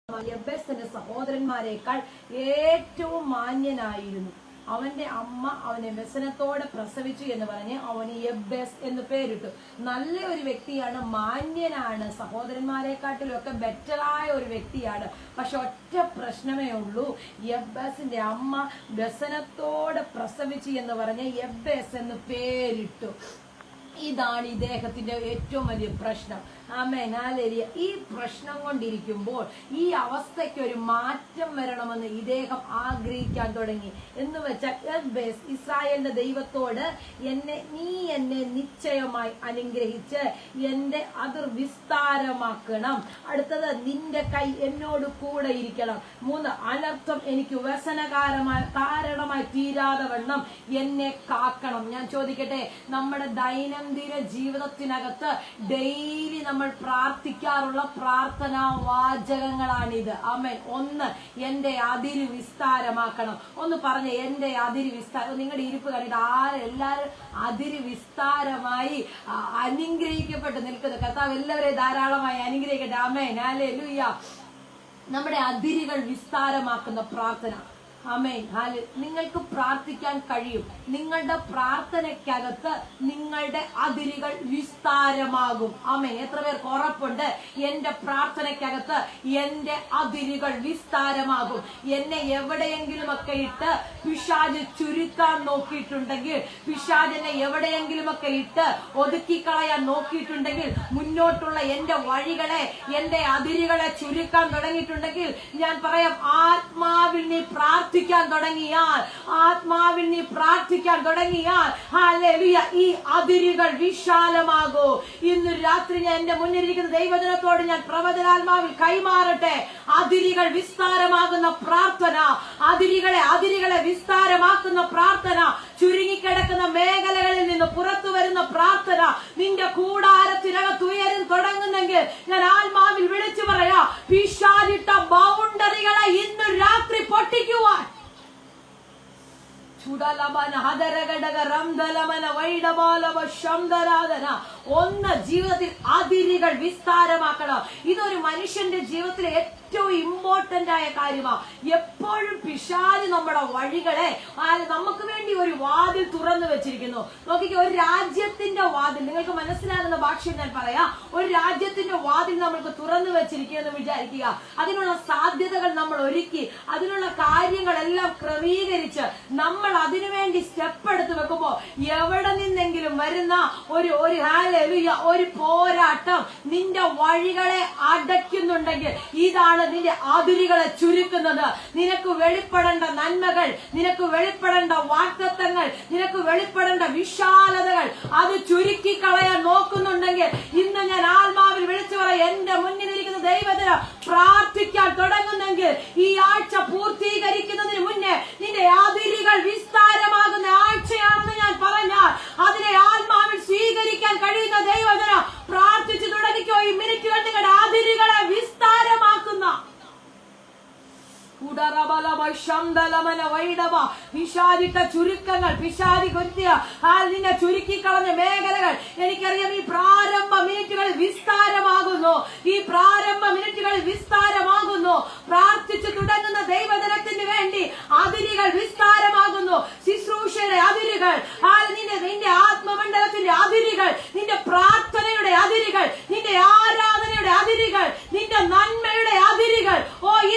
യബ്ബേസിന്റെ സഹോദരന്മാരെക്കാൾ ഏറ്റവും മാന്യനായിരുന്നു. അവന്റെ അമ്മ അവനെ വ്യസനത്തോടെ പ്രസവിച്ചു എന്ന് പറഞ്ഞ് അവന് യബ്ബേസ് എന്ന് പേരിട്ടു. നല്ല ഒരു വ്യക്തിയാണ്, മാന്യനാണ്, സഹോദരന്മാരെക്കാട്ടിലും ഒക്കെ ബെറ്ററായ ഒരു വ്യക്തിയാണ്. പക്ഷെ ഒറ്റ പ്രശ്നമേ ഉള്ളൂ, യബ്ബേസിന്റെ അമ്മ വ്യസനത്തോടെ പ്രസവിച്ചു എന്ന് പറഞ്ഞ് യബ്ബേസ് എന്ന് പേരിട്ടു. ഇതാണ് ഇദ്ദേഹത്തിന്റെ ഏറ്റവും വലിയ പ്രശ്നം. ആമേൻ, ഹല്ലേലൂയ. ഈ പ്രശ്നം കൊണ്ടിരിക്കുമ്പോൾ ഈ അവസ്ഥയ്ക്ക് ഒരു മാറ്റം വരണമെന്ന് ഇദ്ദേഹം ആഗ്രഹിക്കാൻ തുടങ്ങി. എന്ന് വെച്ചാൽ യബ്ബേസ് ഇസ്രായേലിന്റെ ദൈവത്തോട് നീ എന്നെ നിശ്ചയമായി അനുഗ്രഹിച്ച് എന്റെ അതിർ വിസ്താരമാക്കണം. അടുത്തത്, നിന്റെ കൈ എന്നോട് കൂടെ ഇരിക്കണം. 3, അനർത്ഥം എനിക്ക് കാരണമായി തീരാതെ വണ്ണം എന്നെ കാക്കണം. ഞാൻ ചോദിക്കട്ടെ, നമ്മുടെ ദൈനംദിന ജീവിതത്തിനകത്ത് ഡെയിലി നമ്മൾ പ്രാർത്ഥിക്കാറുള്ള പ്രാർത്ഥനാ വാചകങ്ങളാണിത്. ആമേൻ. 1, എന്റെ അതിര് വിസ്താരമാക്കണം. ഒന്ന് പറഞ്ഞ, എന്റെ അതിര് വിസ്താരം. നിങ്ങളുടെ ഇരിപ്പ് കണ്ടിട്ട് എല്ലാരും അതിര് വിസ്താരമായി അനുഗ്രഹിക്കപ്പെട്ട് നിൽക്കുന്നു. കർത്താവ് എല്ലാവരെയും ധാരാളമായി അനുഗ്രഹിക്കട്ടെ. ആമേൻ, ഹല്ലേലൂയ. നമ്മുടെ അതിരുകൾ വിസ്താരമാക്കുന്ന പ്രാർത്ഥന. ആമേൻ. നിങ്ങൾക്ക് പ്രാർത്ഥിക്കാൻ കഴിയും. നിങ്ങളുടെ പ്രാർത്ഥനയ്ക്കകത്ത് നിങ്ങളുടെ അതിരുകൾ വിസ്താരമാകും. ആമേൻ. എത്ര പേർക്ക് ഉറപ്പുണ്ട്, എന്റെ പ്രാർത്ഥനയ്ക്കകത്ത് എന്റെ അതിരുകൾ വിസ്താരമാകും? എന്നെ എവിടെയെങ്കിലും ഒക്കെ ഇട്ട് പിശാച് ചുരുക്കാൻ നോക്കിയിട്ടുണ്ടെങ്കിൽ, പിശാചിനെ എവിടെയെങ്കിലും ഒക്കെ ഇട്ട് ഒതുക്കിക്കളയാൻ നോക്കിയിട്ടുണ്ടെങ്കിൽ, മുന്നോട്ടുള്ള എന്റെ വഴികളെ, എന്റെ അതിരുകളെ ചുരുക്കാൻ തുടങ്ങിയിട്ടുണ്ടെങ്കിൽ, ഞാൻ പറയാം, ആത്മാവിൽ നീ പ്രാർത്ഥിക്കാൻ തുടങ്ങിയാൽ ഹല്ലേലൂയ, ഈ അതിരുകൾ വിശാലമാകൂ. ഇന്ന് രാത്രി ഞാൻ എന്റെ മുന്നിലിരിക്കുന്ന ദൈവജനത്തോട് ഞാൻ പ്രവചനാത്മാവിൽ കൈമാറട്ടെ. അതിരുകൾ വിസ്താരമാകുന്ന പ്രാർത്ഥന, അതിരുകളെ വിസ്താരമാക്കുന്ന പ്രാർത്ഥന, ചുരുങ്ങിക്കിടക്കുന്ന മേഖലകളിൽ നിന്ന് പുറത്തു വരുന്ന പ്രാർത്ഥന നിന്റെ കൂടാരത്തിനകത്ത് തുടങ്ങുന്നെങ്കിൽ ഞാൻ ആത്മാവിൽ വിളിച്ചു പറയാ, പിശാചിട്ട ബൗണ്ടറികളെ ഇന്ന് രാത്രി പൊട്ടിക്കുവാൻ. ജീവിതത്തിൽ അതിരുകൾ വിസ്താരമാക്കണം. ഇതൊരു മനുഷ്യന്റെ ജീവിതത്തിലെ ഏറ്റവും ഇമ്പോർട്ടന്റ് ആയ കാര്യമാണ്. എപ്പോഴും പിശാച് നമ്മുടെ വഴികളെ നമുക്ക് വേണ്ടി ഒരു വാതിൽ തുറന്നു വെച്ചിരിക്കുന്നു. നോക്കിക്കോ, ഒരു രാജ്യത്തിന്റെ വാതിൽ, നിങ്ങൾക്ക് മനസ്സിലാകുന്ന ഭാഷ ഞാൻ പറയാം, ഒരു രാജ്യത്തിന്റെ വാതിൽ നമ്മൾക്ക് തുറന്നു വെച്ചിരിക്കുമെന്ന് വിചാരിക്കുക. അതിനുള്ള സാധ്യതകൾ നമ്മൾ ഒരുക്കി, അതിനുള്ള കാര്യങ്ങളെല്ലാം ക്രമീകരിച്ച് നമ്മൾ അതിനുവേണ്ടി സ്റ്റെപ്പ് എടുത്ത് വെക്കുമ്പോ എവിടെ നിന്നെങ്കിലും വരുന്ന ഒരു പോരാട്ടം നിന്റെ വഴികളെ അടയ്ക്കുന്നുണ്ടെങ്കിൽ, ഇതാണ് നിന്റെ അതിരുകളെ ചുരുക്കുന്നത്. നിനക്ക് വെളിപ്പെടേണ്ട നന്മകൾ, നിനക്ക് വെളിപ്പെടേണ്ട വാഗ്ദത്തങ്ങൾ, നിനക്ക് വെളിപ്പെടേണ്ട വിശാലതകൾ അത് ചുരുക്കി കളയാൻ നോക്കുന്നുണ്ടെങ്കിൽ, ഇന്ന് ഞാൻ ആത്മാവിൽ വിളിച്ചു പറയാം, എന്റെ മുന്നിലിരിക്കുന്ന ദൈവത്തിന് പ്രാർത്ഥിക്കാൻ തുടങ്ങുന്നെങ്കിൽ, ഈ ആഴ്ച പൂർത്തീകരിക്കുന്നതിന് മുന്നേ നിന്റെ അതിരുകൾ വിസ്താരമാകുന്ന ആഴ്ചയാണെന്ന് ഞാൻ പറഞ്ഞാൽ, അതിനെ ആത്മാവിൽ സ്വീകരിക്കാൻ കഴിയുന്ന ദൈവത്തിന് പ്രാർത്ഥിച്ചു തുടങ്ങിക്കോ. ഈ മിനിറ്റുകൾ നിങ്ങളുടെ അതിരുകളെ വിസ്താരമാക്കുന്ന പിശാചിട്ട ചുരുക്കങ്ങൾ, പിശാചി നിന്നെ ചുരുക്കിക്കളഞ്ഞ മേഖലകൾ, എനിക്കറിയാം, ഈ പ്രാരംഭ മിനിറ്റുകളിൽ വിസ്താരമാകുന്നു. ഈ പ്രാരംഭ മിനിറ്റുകളിൽ വിസ്താരമാകുന്നു. പ്രാർത്ഥിച്ചു തുടങ്ങുന്ന ദൈവജനത്തിന് വേണ്ടി അതിരുകൾ വിസ്താരമാകുന്നു. ശുശ്രൂഷയുടെ അതിരുകൾ, നിന്റെ ആത്മമണ്ഡലത്തിന്റെ അതിരുകൾ, നിന്റെ പ്രാർത്ഥനയുടെ അതിരുകൾ, നിന്റെ ആരാധനയുടെ അതിരുകൾ, നിന്റെ നന്മയുടെ അതിരുകൾ.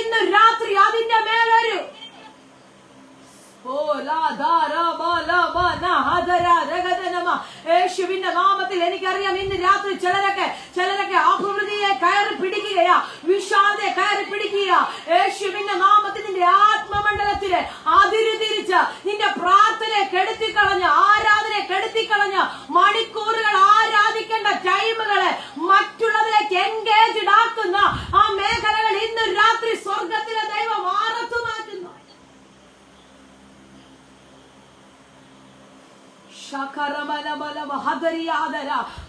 ഇന്ന് രാത്രി അതിന്റെ മേലൊരു യേശുവിന്റെ നാമത്തിൽ എനിക്കറിയാം, ഇന്ന് രാത്രി ചിലരൊക്കെ അഭിവൃദ്ധിയെ കയറി പിടിക്കുകയാ, വിശാലതയെ കയറി പിടിക്കുക. യേശുവിന്റെ നാമത്തിൽ നിന്റെ ആത്മമണ്ഡലത്തിലെ അതിര് തിരിച്ച് നിന്റെ പ്രാർത്ഥനയെ കെടുത്തിക്കളഞ്ഞ്, ആരാധനയെ കെടുത്തിക്കളഞ്ഞ്, മണിക്കൂറുകൾ ആരാധിക്കേണ്ട ടൈമുകളെ മറ്റുള്ളതിലേക്ക് എൻഗേജ്ഡ് ആക്കുന്ന ആ മേഖലകൾ ഇന്ന് രാത്രി സ്വർഗത്തിലെ ദൈവം ആറത്തു മാറ്റുന്നു.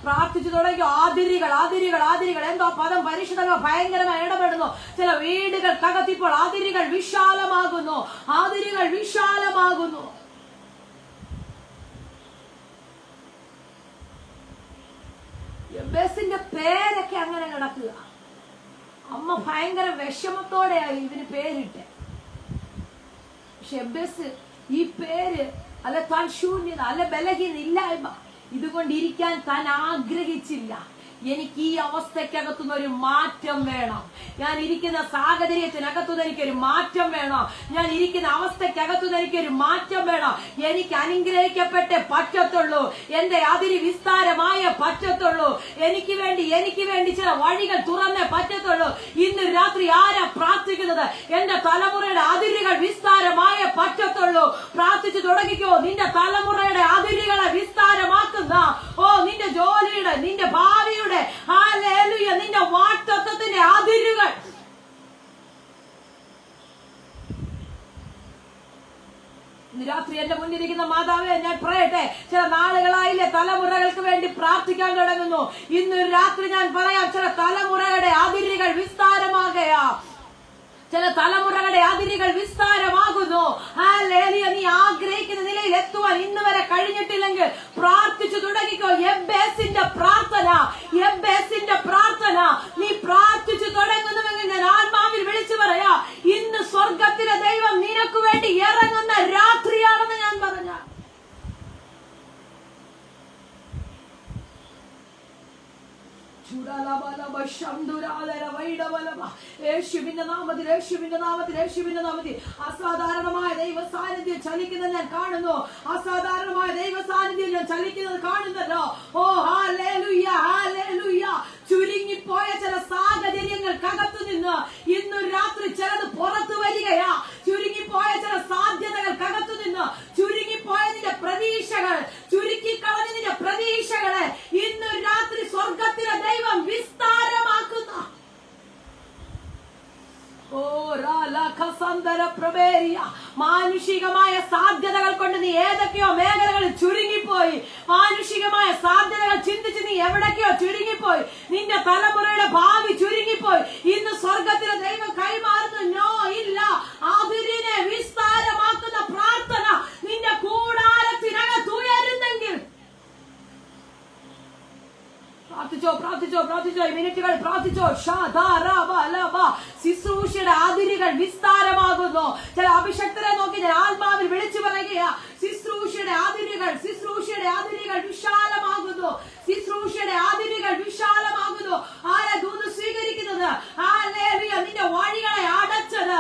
പ്രാർത്ഥിച്ചു തുടങ്ങി. ആതിരികൾ എന്തോ പദം പരിശുദ്ധമോ ഭയങ്കരമായി ഇടപെടുന്നു. ചില വീടുകൾ തകർത്തിപ്പോൾ അതിരുകൾ വിശാലമാകുന്നു. യബ്ബേസിന്റെ പേരൊക്കെ അങ്ങനെ കിടക്കുക. അമ്മ ഭയങ്കര വിഷമത്തോടെയായി ഇതിന് പേരിട്ടെ. പക്ഷെ എബേസ് ഈ പേര് അല്ല താൻ ശൂന്യത അല്ല ബലഹീന ഇല്ലായ്മ ഇതുകൊണ്ടിരിക്കാൻ താൻ ആഗ്രഹിച്ചില്ല. എനിക്ക് ഈ അവസ്ഥക്കകത്തുനിന്ന് ഒരു മാറ്റം വേണം. ഞാൻ ഇരിക്കുന്ന സാഹചര്യത്തിനകത്തുനിന്ന് എനിക്കൊരു മാറ്റം വേണം. ഞാൻ ഇരിക്കുന്ന അവസ്ഥക്കകത്തുനിന്ന് എനിക്കൊരു മാറ്റം വേണം. എനിക്ക് അനുഗ്രഹിക്കപ്പെട്ടേ പറ്റത്തുള്ളൂ. എന്റെ അതിര് വിസ്താരമായ പറ്റത്തുള്ളൂ. എനിക്ക് വേണ്ടി ചില വഴികൾ തുറന്നേ പറ്റത്തുള്ളൂ. ഇന്ന് രാത്രി ആരാ പ്രാർത്ഥിക്കുന്നത്? എന്റെ തലമുറയുടെ അതിരുകൾ വിസ്താരമായ പറ്റത്തുള്ളൂ. പ്രാർത്ഥിച്ചു തുടങ്ങിക്കോ. നിന്റെ തലമുറയുടെ അതിരുകളെ വിസ്താരമാക്കുന്ന നിന്റെ ജോലിയുടെ, നിന്റെ ഭാവിയുടെ, ഹല്ലേലൂയ, നിന്റെ വാഗ്ദത്തത്തിന്റെ അതിരുകൾ ഇന്ന് രാത്രി എന്റെ മുന്നിലിരിക്കുന്ന മാതാവേ, ഞാൻ പറയട്ടെ, ചില നാളുകളായില്ലേ തലമുറകൾക്ക് വേണ്ടി പ്രാർത്ഥിക്കാൻ തുടങ്ങുന്നു. ഇന്ന് രാത്രി ഞാൻ പറയാം, ചില തലമുറയുടെ അതിരുകൾ വിസ്താരമാകയാ. ചില തലമുറകളുടെ അതിരുകൾ വിസ്താരമാകുന്നു. ഹല്ലേലൂയ. നീ ആഗ്രഹിക്കുന്ന നിലയിൽ എത്തുവാൻ ഇന്ന് വരെ കഴിഞ്ഞിട്ടില്ലെങ്കിൽ പ്രാർത്ഥിച്ചു തുടങ്ങിക്കോ. എബേസിന്റെ പ്രാർത്ഥന നീ പ്രാർത്ഥിച്ചു തുടങ്ങുന്നുവെങ്കിൽ ഞാൻ ആത്മാവിൽ വിളിച്ചു പറയാ, ഇന്ന് സ്വർഗത്തിലെ ദൈവം നിനക്ക് വേണ്ടി ഇറങ്ങുന്ന രാത്രിയാണെന്ന് ഞാൻ പറഞ്ഞ. യേശുവിന്റെ നാമത്തിൽ അസാധാരണമായ ദൈവ സാന്നിധ്യം ചലിക്കുന്നത് ഞാൻ കാണുന്നു. അസാധാരണമായ ദൈവ സാന്നിധ്യം ഞാൻ ചലിക്കുന്നത് കാണുന്നല്ലോ. ഓ ഹല്ലേലൂയ, ഹല്ലേലൂയ. ചുരുങ്ങിപ്പോയ ചില സാഹചര്യങ്ങൾക്കകത്തു നിന്ന് ഇന്ന് രാത്രി ചിലത് പുറത്തു വരികയാ. ചുരുങ്ങിപ്പോയ ചില സാധ്യതകൾക്കകത്തു നിന്ന് ചുരുങ്ങിപ്പോയ നിന്റെ പ്രതീക്ഷകൾ, ചുരുക്കിക്കളഞ്ഞ നിന്റെ പ്രതീക്ഷകളെ ഇന്ന് രാത്രി സ്വർഗത്തിലെ ദൈവം വിസ്താരമാക്കുന്ന മാനുഷികമായ സാധ്യതകൾ കൊണ്ട് നീ ഏതൊക്കെയോ മേഖലകളിൽ ചുരുങ്ങിപ്പോയി. മാനുഷികമായ സാധ്യതകൾ ചിന്തിച്ച് നീ എവിടേക്കോ ചുരുങ്ങിപ്പോയി. നിന്റെ തലമുറയുടെ ഭാവി ചുരുങ്ങിപ്പോയി. ഇന്ന് സ്വർഗത്തിലെ ദൈവം കൈമാറുന്നു. നോ, ഇല്ല. അതിരിനെ വിസ്താരമാക്കുന്ന പ്രാർത്ഥന നിന്റെ കൂടാരത്തിനകത്ത് ഉയരുന്നെങ്കിൽ പ്രാർത്ഥിച്ചോ. മിനിറ്റുകൾ പ്രാർത്ഥിച്ചോ. ശുശ്രൂഷയുടെ അതിരുകൾ വിസ്താരമാകുന്നു. ചില അഭിഷക്തരെ നോക്കി ഞാൻ ആത്മാവിൽ വിളിച്ചു പറയുകയാ, ശുശ്രൂഷയുടെ അതിരുകൾ വിശാലമാകുന്നു. ആരാ ദൂത് സ്വീകരിക്കുന്നത്? നിന്റെ വഴികളെ അടച്ചത്,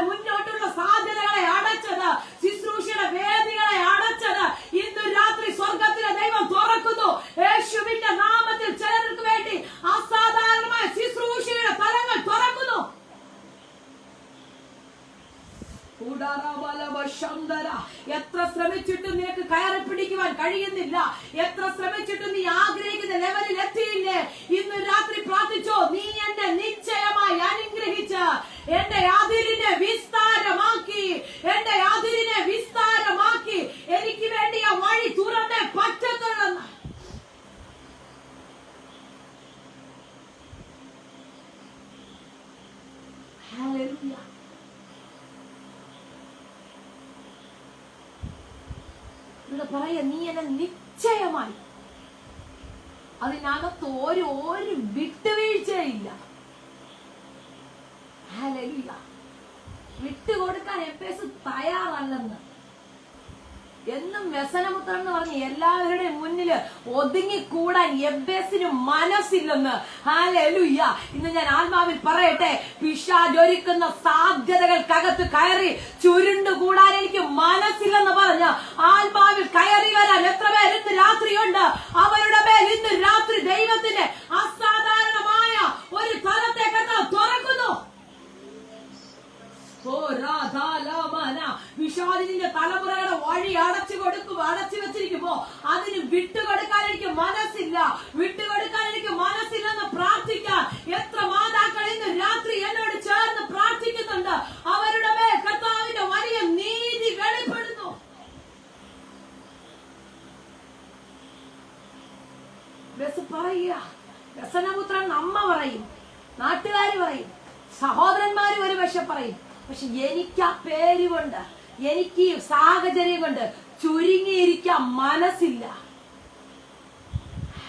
മുന്നോട്ടുള്ള സാധ്യതകളെ അടച്ചത്, ശുശ്രൂഷയുടെ വേദികളെ അടച്ചത് ഇന്ന് രാത്രി സ്വർഗത്തിലെ ദൈവം തുറക്കുന്നു. യേശുവിന്റെ നാമത്തിൽ ചിലർക്ക് വേണ്ടി അസാധാരണമായ ശുശ്രൂഷയുടെ തലങ്ങൾ തുറക്കുന്നു. എത്ര ശ്രമിച്ചിട്ടും നിനക്ക് കയറി പിടിക്കുവാൻ കഴിയുന്നില്ല. എത്ര ശ്രമിച്ചിട്ടും നീ ആഗ്രഹിക്കുന്ന ലെവലിൽ എത്തിയില്ലേ? ഇന്ന് രാത്രി പ്രാർത്ഥിച്ചോ. നീ എന്റെ നിശ്ചയമായി അനുഗ്രഹിച്ച് എന്റെ അതിരിനെ വിസ്താരമാക്കി, എനിക്ക് വേണ്ടി ആ വഴി തുറന്നേ പറ്റത്തുള്ളെന്ന്. ഹല്ലേലൂയ. പറയാ, നീ എന്നെ നിശ്ചയമായി, അതിനകത്ത് ഒരു വിട്ടുവീഴ്ചയില്ല. ഹല്ലേലൂയ. വിട്ടുകൊടുക്കാൻ എപ്പേസ് തയ്യാറല്ലെന്ന്. എന്നും വ്യസനപുത്രൻ എന്ന് പറഞ്ഞ് എല്ലാവരുടെയും മുന്നിൽ ഒതുങ്ങിക്കൂടാൻ എബേസിന് മനസ്സില്ലെന്ന്. ഹല്ലേലൂയ. ഇന്ന് ഞാൻ ആത്മാവിൽ പറയട്ടെ, പിശാചൊരുക്കുന്ന സാധ്യതകൾക്കകത്ത് കയറി ചുരുണ്ടുകൂടാൻ എനിക്ക് മനസ്സില്ലെന്ന് പറഞ്ഞ് ആത്മാവിൽ കയറി വരാൻ എത്ര പേർ ഇന്ന് രാത്രിയുണ്ട്? അവരുടെ മേൽ ഇന്ന് രാത്രി ദൈവത്തിന്റെ അസാധാരണമായ ഒരു തലത്തെ തുറക്കുന്നു. വിഷാദിന്റെ തലമുറയുടെ വഴി അടച്ചു വെച്ചിരിക്കുമ്പോ അതിന് വിട്ടുകൊടുക്കാൻ എനിക്ക് മനസ്സില്ലെന്ന് പ്രാർത്ഥിക്കാൻ എത്ര മാതാക്കൾ ഇന്ന് രാത്രി എന്നോട് ചേർന്ന് പ്രാർത്ഥിക്കുന്നുണ്ട്. അവരുടെ മേൽ കർത്താവിന്റെ വലിയ നീതി വെളിപ്പെടുന്നു. വ്യസനപുത്രൻ അമ്മ പറയും, നാട്ടുകാര് പറയും, സഹോദരന്മാര് ഒരു പക്ഷെ പറയും. പക്ഷെ എനിക്ക് ആ പേര് കൊണ്ട്, എനിക്ക് ഈ സാഹചര്യം കൊണ്ട് ചുരുങ്ങിയിരിക്കാൻ മനസ്സില്ല.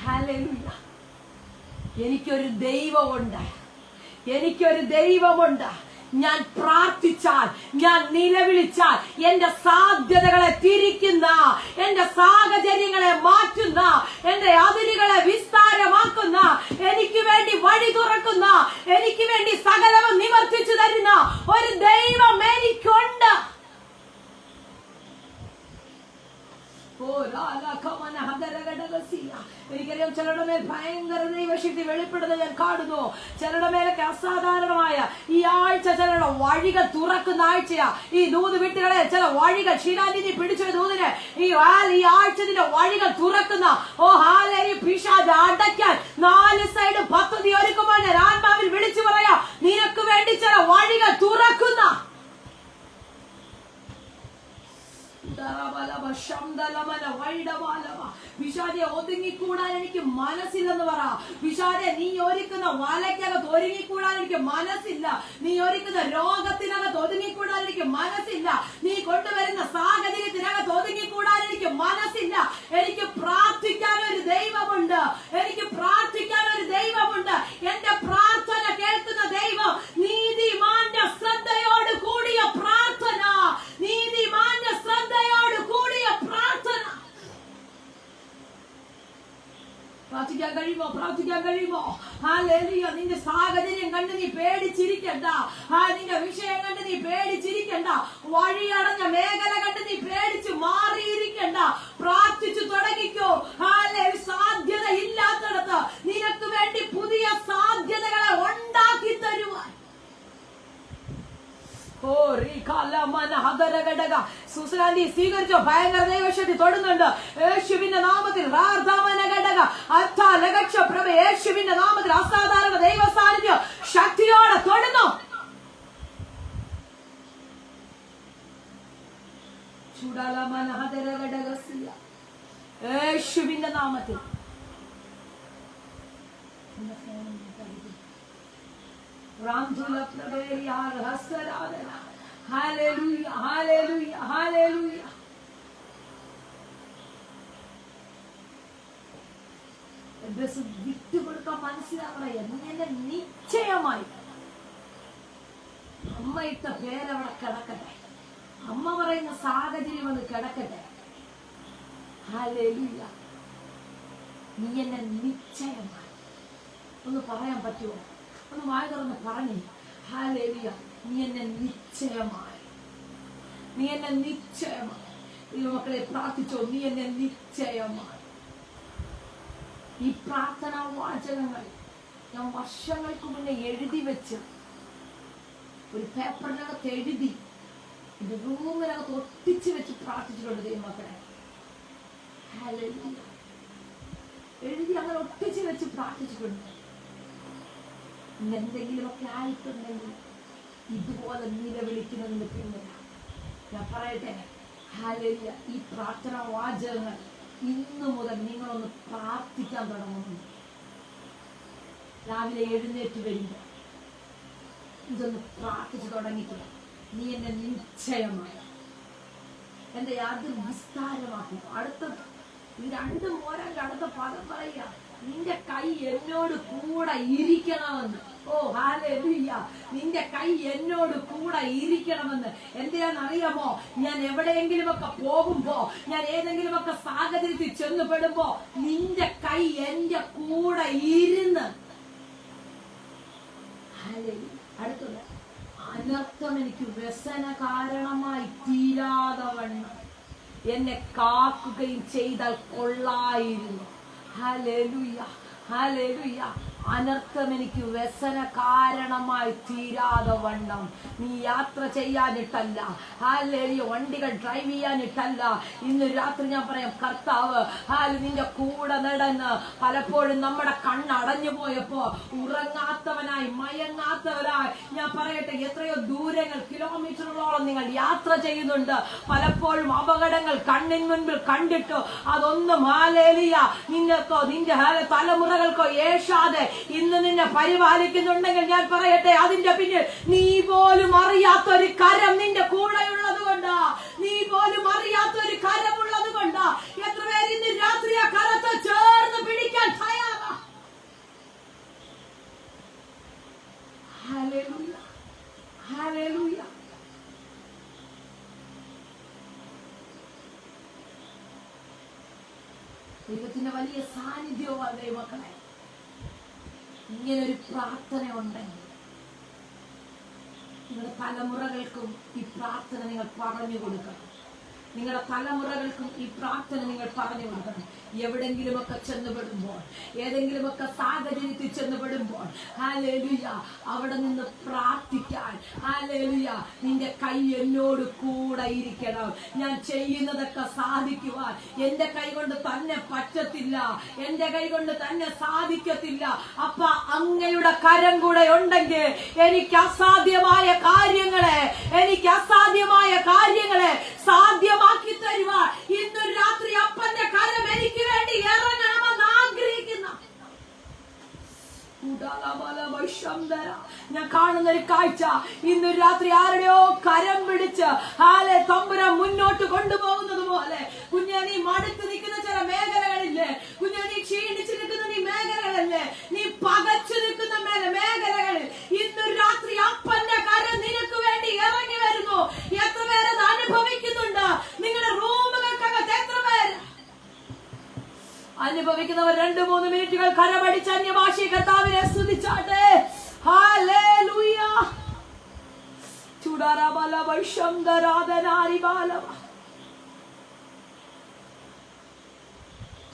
ഹല്ലേലൂയ. എനിക്കൊരു ദൈവമുണ്ട്, എനിക്കൊരു ദൈവമുണ്ട്. ഞാൻ പ്രാർത്ഥിച്ചാൽ, ഞാൻ നിലവിളിച്ചാൽ എന്റെ സാധ്യതകളെ തിരിക്കുന്ന, എന്റെ സാഹചര്യങ്ങളെ മാറ്റുന്ന, എന്റെ അതിരുകളെ വിസ്താരമാക്കുന്ന, എനിക്ക് വേണ്ടി വഴി തുറക്കുന്ന, എനിക്ക് വേണ്ടി സകലവും നിവർത്തിച്ചു തരുന്ന ഒരു ദൈവം എനിക്കുണ്ട്. എനിക്കറിയാം ചിലരുടെ മേൽ ഭയങ്കര ദൈവശക്തി വെളിപ്പെടുന്നത് ഞാൻ കാണുന്നു. ചിലരുടെ മേലൊക്കെ അസാധാരണമായ ഈ ആഴ്ച ചിലരുടെ വഴികൾ തുറക്കുന്ന ആഴ്ചയാ. ഈ ദൂത് വിട്ടുകളെ ചില വഴികൾ ക്ഷീരാന്തി പിടിച്ച ദൂതിന് ഈ ആഴ്ചത്തിന്റെ വഴികൾ തുറക്കുന്ന പിശാച് അടയ്ക്കാൻ 4 സൈഡ് പദ്ധതി ഒരുക്കുമ്പോൾ ഞാൻ ആത്മാവിൽ വിളിച്ചു പറയാ, നിനക്ക് വേണ്ടി ചില വഴികൾ തുറക്കുന്ന. പിശാചെ ഒതുങ്ങിക്കൂടാൻ എനിക്ക് മനസ്സില്ലെന്ന് പറ. പിശാചെ നീ ഒരുക്കുന്ന വലയ്ക്കകത്ത് ഒരുങ്ങിക്കൂടാൻ എനിക്ക് മനസ്സില്ല. നീ ഒരുക്കുന്ന രോഗത്തിനകത്ത് ഒതുങ്ങിക്കൂടാൻ എനിക്ക് മനസ്സില്ല. നീ കൊണ്ടുവരുന്ന സാഹചര്യത്തിനകത്ത് ഒതുങ്ങിക്കൂടാൻ എനിക്ക് മനസ്സില്ല. എനിക്ക് പ്രാർത്ഥിക്കാൻ ഒരു ദൈവമുണ്ട്. എനിക്ക് പ്രാർത്ഥിക്കാൻ ഒരു ദൈവമുണ്ട്. എന്റെ പ്രാർത്ഥന കേൾക്കുന്ന ദൈവം നീതിമാന്റെ ശ്രദ്ധയോട് കൂടിയ പ്രാർത്ഥന, നീതിമാന്റെ ശ്രദ്ധയോട് കൂടിയ പ്രാർത്ഥന. പ്രാർത്ഥിക്കാൻ കഴിയുമോ? പ്രാർത്ഥിക്കാൻ കഴിയുമോ? ഹല്ലേലൂയ. നിന്റെ സാഹചര്യം കണ്ട് നീ പേടിച്ചിരിക്കണ്ട. നിന്റെ വിഷയം കണ്ട് നീ പേടിച്ചിരിക്കണ്ട. വഴിയടഞ്ഞ മേഖല കണ്ട് നീ പേടിച്ച് മാറിയിരിക്കണ്ട. പ്രാർത്ഥിച്ചു തുടങ്ങിക്കോ. സാധ്യത ഇല്ലാത്തടത്ത് നിനക്ക് വേണ്ടി പുതിയ സാധ്യതകളെ ഉണ്ടാക്കി തരുവാൻ സ്വീകരിച്ചോ? ഭയങ്കര ദൈവശക്തി തൊടുന്നുണ്ട്. യേശുവിന്റെ നാമത്തിൽ യേശുവിന്റെ നാമത്തിൽ അസാധാരണ ദൈവ സാന്നിധ്യം ശക്തിയോടെ തൊടുന്നു. യേശുവിന്റെ നാമത്തിൽ വിട്ടുകൊടുക്കാൻ മനസ്സിലാക്കണേ. നീ നിശ്ചയമായി അമ്മ ഇട്ട പേരവിടെ കിടക്കട്ടെ. അമ്മ പറയുന്ന സാഹചര്യം അത് കിടക്കട്ടെ. ഹല്ലേലൂയ. നീ എന്നെ നിശ്ചയമായി ഒന്ന് പറയാൻ പറ്റുമോ? ഒന്ന് വായ തുറന്ന് പറഞ്ഞു. ഹല്ലേലൂയ. നീ എന്നെ നിശ്ചയമായി, നീ എന്നെ നിശ്ചയമായി. മക്കളെ പ്രാർത്ഥിച്ചോ? നീ എന്നെ നിശ്ചയമായി. ഈ പ്രാർത്ഥനാ വാചകങ്ങൾ ഞാൻ വർഷങ്ങൾക്ക് മുന്നേ എഴുതി വെച്ച് ഒരു പേപ്പറിനകത്ത് എഴുതി എന്റെ റൂമിനകത്ത് ഒട്ടിച്ച് വെച്ച് പ്രാർത്ഥിച്ചിട്ടുണ്ട് ദൈവമക്കളെ. ഹല്ലേലൂയ. എഴുതി അങ്ങനെ ഒട്ടിച്ച് വെച്ച് പ്രാർത്ഥിച്ചിട്ടുണ്ട്. എന്തെങ്കിലുമൊക്കെ ആയിട്ടുണ്ടെങ്കിൽ ഇതുപോലെ നിലവിളിക്കുന്നതിന് പിന്നില ഞാൻ പറയട്ടെ. ഹല്ലേലൂയ. ഈ പ്രാർത്ഥനാ വാചകങ്ങൾ ഇന്നു മുതൽ നിങ്ങളൊന്ന് പ്രാർത്ഥിക്കാൻ തുടങ്ങുന്നു. രാവിലെ എഴുന്നേറ്റ് വരുമ്പോൾ ഇതൊന്ന് പ്രാർത്ഥിച്ചു തുടങ്ങിക്കുക. നീ എന്നെ നിശ്ചയമായി എന്റെ യാതൊരു വിസ്താരമാക്കും. അടുത്തത് ഈ 2 മോരന്റെ അടുത്ത പദം പറയുക, നിന്റെ കൈ എന്നോട് കൂടെ ഇരിക്കണമെന്ന്. ഓ ഹല്ലേലൂയ. നിന്റെ കൈ എന്നോട് കൂടെ ഇരിക്കണമെന്ന്. എന്തിനാണെന്നറിയാമോ? ഞാൻ എവിടെയെങ്കിലും ഒക്കെ പോകുമ്പോ, ഞാൻ ഏതെങ്കിലും ഒക്കെ സാഹചര്യത്തിൽ ചെന്നുപെടുമ്പോ നിന്റെ കൈ എന്റെ കൂടെ ഇരുന്ന്. അടുത്തത്, അനർത്ഥം എനിക്ക് വ്യസന കാരണമായി തീരാതെ വണ്ണം എന്നെ കാക്കുകയും ചെയ്താൽ കൊള്ളായിരുന്നു. Hallelujah, hallelujah. അനർത്ഥം എനിക്ക് വ്യസന കാരണമായി തീരാതെ വണ്ണം നീ യാത്ര ചെയ്യാനിട്ടല്ല, ഹല്ലേലൂയ, വണ്ടികൾ ഡ്രൈവ് ചെയ്യാനിട്ടല്ല. ഇന്ന് രാത്രി ഞാൻ പറയാം, കർത്താവ് നിന്റെ കൂടെ നടന്ന് പലപ്പോഴും നമ്മുടെ കണ്ണടഞ്ഞു പോയപ്പോ ഉറങ്ങാത്തവനായി മയങ്ങാത്തവനായി ഞാൻ പറയട്ടെ, എത്രയോ ദൂരങ്ങൾ കിലോമീറ്ററുകളോളം നിങ്ങൾ യാത്ര ചെയ്യുന്നുണ്ട്. പലപ്പോഴും അപകടങ്ങൾ കണ്ണിൻ മുൻപിൽ കണ്ടിട്ടോ അതൊന്നും ഹല്ലേലൂയ നിങ്ങൾക്കോ നിന്റെ തലമുറകൾക്കോ ഏഷാതെ ഇന്ന് നിന്നെ പരിപാലിക്കുന്നുണ്ടെങ്കിൽ ഞാൻ പറയട്ടെ, അതിന്റെ പിന്നിൽ നീ പോലും അറിയാത്തൊരു കരം നിന്റെ കൂടെയുള്ളത് കൊണ്ടാ. നീ പോലും അറിയാത്തൊരു കരമുള്ളത് കൊണ്ടാ. എത്ര പേര് ഇന്ന് രാത്രി ആ കരത്തെ ചേർന്ന് പിടിക്കാൻ തയ്യാറാ? Hallelujah, hallelujah. ദൈവത്തിന്റെ വലിയ സാന്നിധ്യവും ദൈവമക്കളെ, ഇങ്ങനൊരു പ്രാർത്ഥന ഉണ്ടെങ്കിൽ നിങ്ങളുടെ തലമുറകൾക്കും ഈ പ്രാർത്ഥന നിങ്ങൾ പറഞ്ഞു കൊടുക്കണം. നിങ്ങളുടെ തലമുറകൾക്കും ഈ പ്രാർത്ഥന നിങ്ങൾ പറഞ്ഞു കൊടുക്കണം. എവിടെങ്കിലുമൊക്കെ ചെന്നുപെടുമ്പോൾ, ഏതെങ്കിലുമൊക്കെ സാഹചര്യത്തിൽ ചെന്നുപെടുമ്പോൾ, ഹല്ലേലൂയ, അവിടെ നിന്ന് പ്രാർത്ഥിക്കാൻ, ഹല്ലേലൂയ, നിന്റെ കൈ എന്നോട് കൂടെ ഇരിക്കണം. ഞാൻ ചെയ്യുന്നതൊക്കെ സാധിക്കുവാൻ എന്റെ കൈ കൊണ്ട് തന്നെ പറ്റത്തില്ല, എന്റെ കൈ കൊണ്ട് തന്നെ സാധിക്കത്തില്ല. അപ്പ അങ്ങയുടെ കരം കൂടെ ഉണ്ടെങ്കിൽ എനിക്ക് അസാധ്യമായ കാര്യങ്ങളെ സാധ്യമാക്കി തരുവാൻ ഇന്നൊരു രാത്രി അപ്പന്റെ കരം എനിക്ക് വേണ്ടി ഇറങ്ങണമെന്ന് ആഗ്രഹിക്കുന്ന ഞാൻ കാണുന്ന ഒരു കാഴ്ച, ഇന്നൊരു രാത്രി ആരുടെയോ കരം പിടിച്ച് തമ്പുരാൻ മുന്നോട്ട് കൊണ്ടുപോകുന്നത് പോലെ. കുഞ്ഞെ, നീ മടുത്ത് നിൽക്കുന്ന ചില മേഖലകളില്ലേ? കുഞ്ഞെ, നീ ക്ഷീണിച്ച് നിൽക്കുന്ന നീ മേഖലകളില്ലേ? നീ പകച്ചു നിൽക്കുന്ന മേഖലകളിൽ ഇന്നൊരു രാത്രി അപ്പന്റെ കരം നിനക്ക് വേണ്ടി ഇറങ്ങി വരുന്നു. എത്ര പേരത് അനുഭവിക്കുന്നുണ്ട്? നിങ്ങളുടെ റൂമുകൾക്കകത്ത് എത്ര പേര് അനുഭവിക്കുന്നവർ 2-3 മിനിറ്റുകൾ കരമടിച്ച് അന്യഭാഷയെ കർത്താവിനെ സ്തുതിച്ചാട്ടെ. ഹല്ലേലൂയ. ചുടാരബല വൈശംദരാധനാരിബാലവ.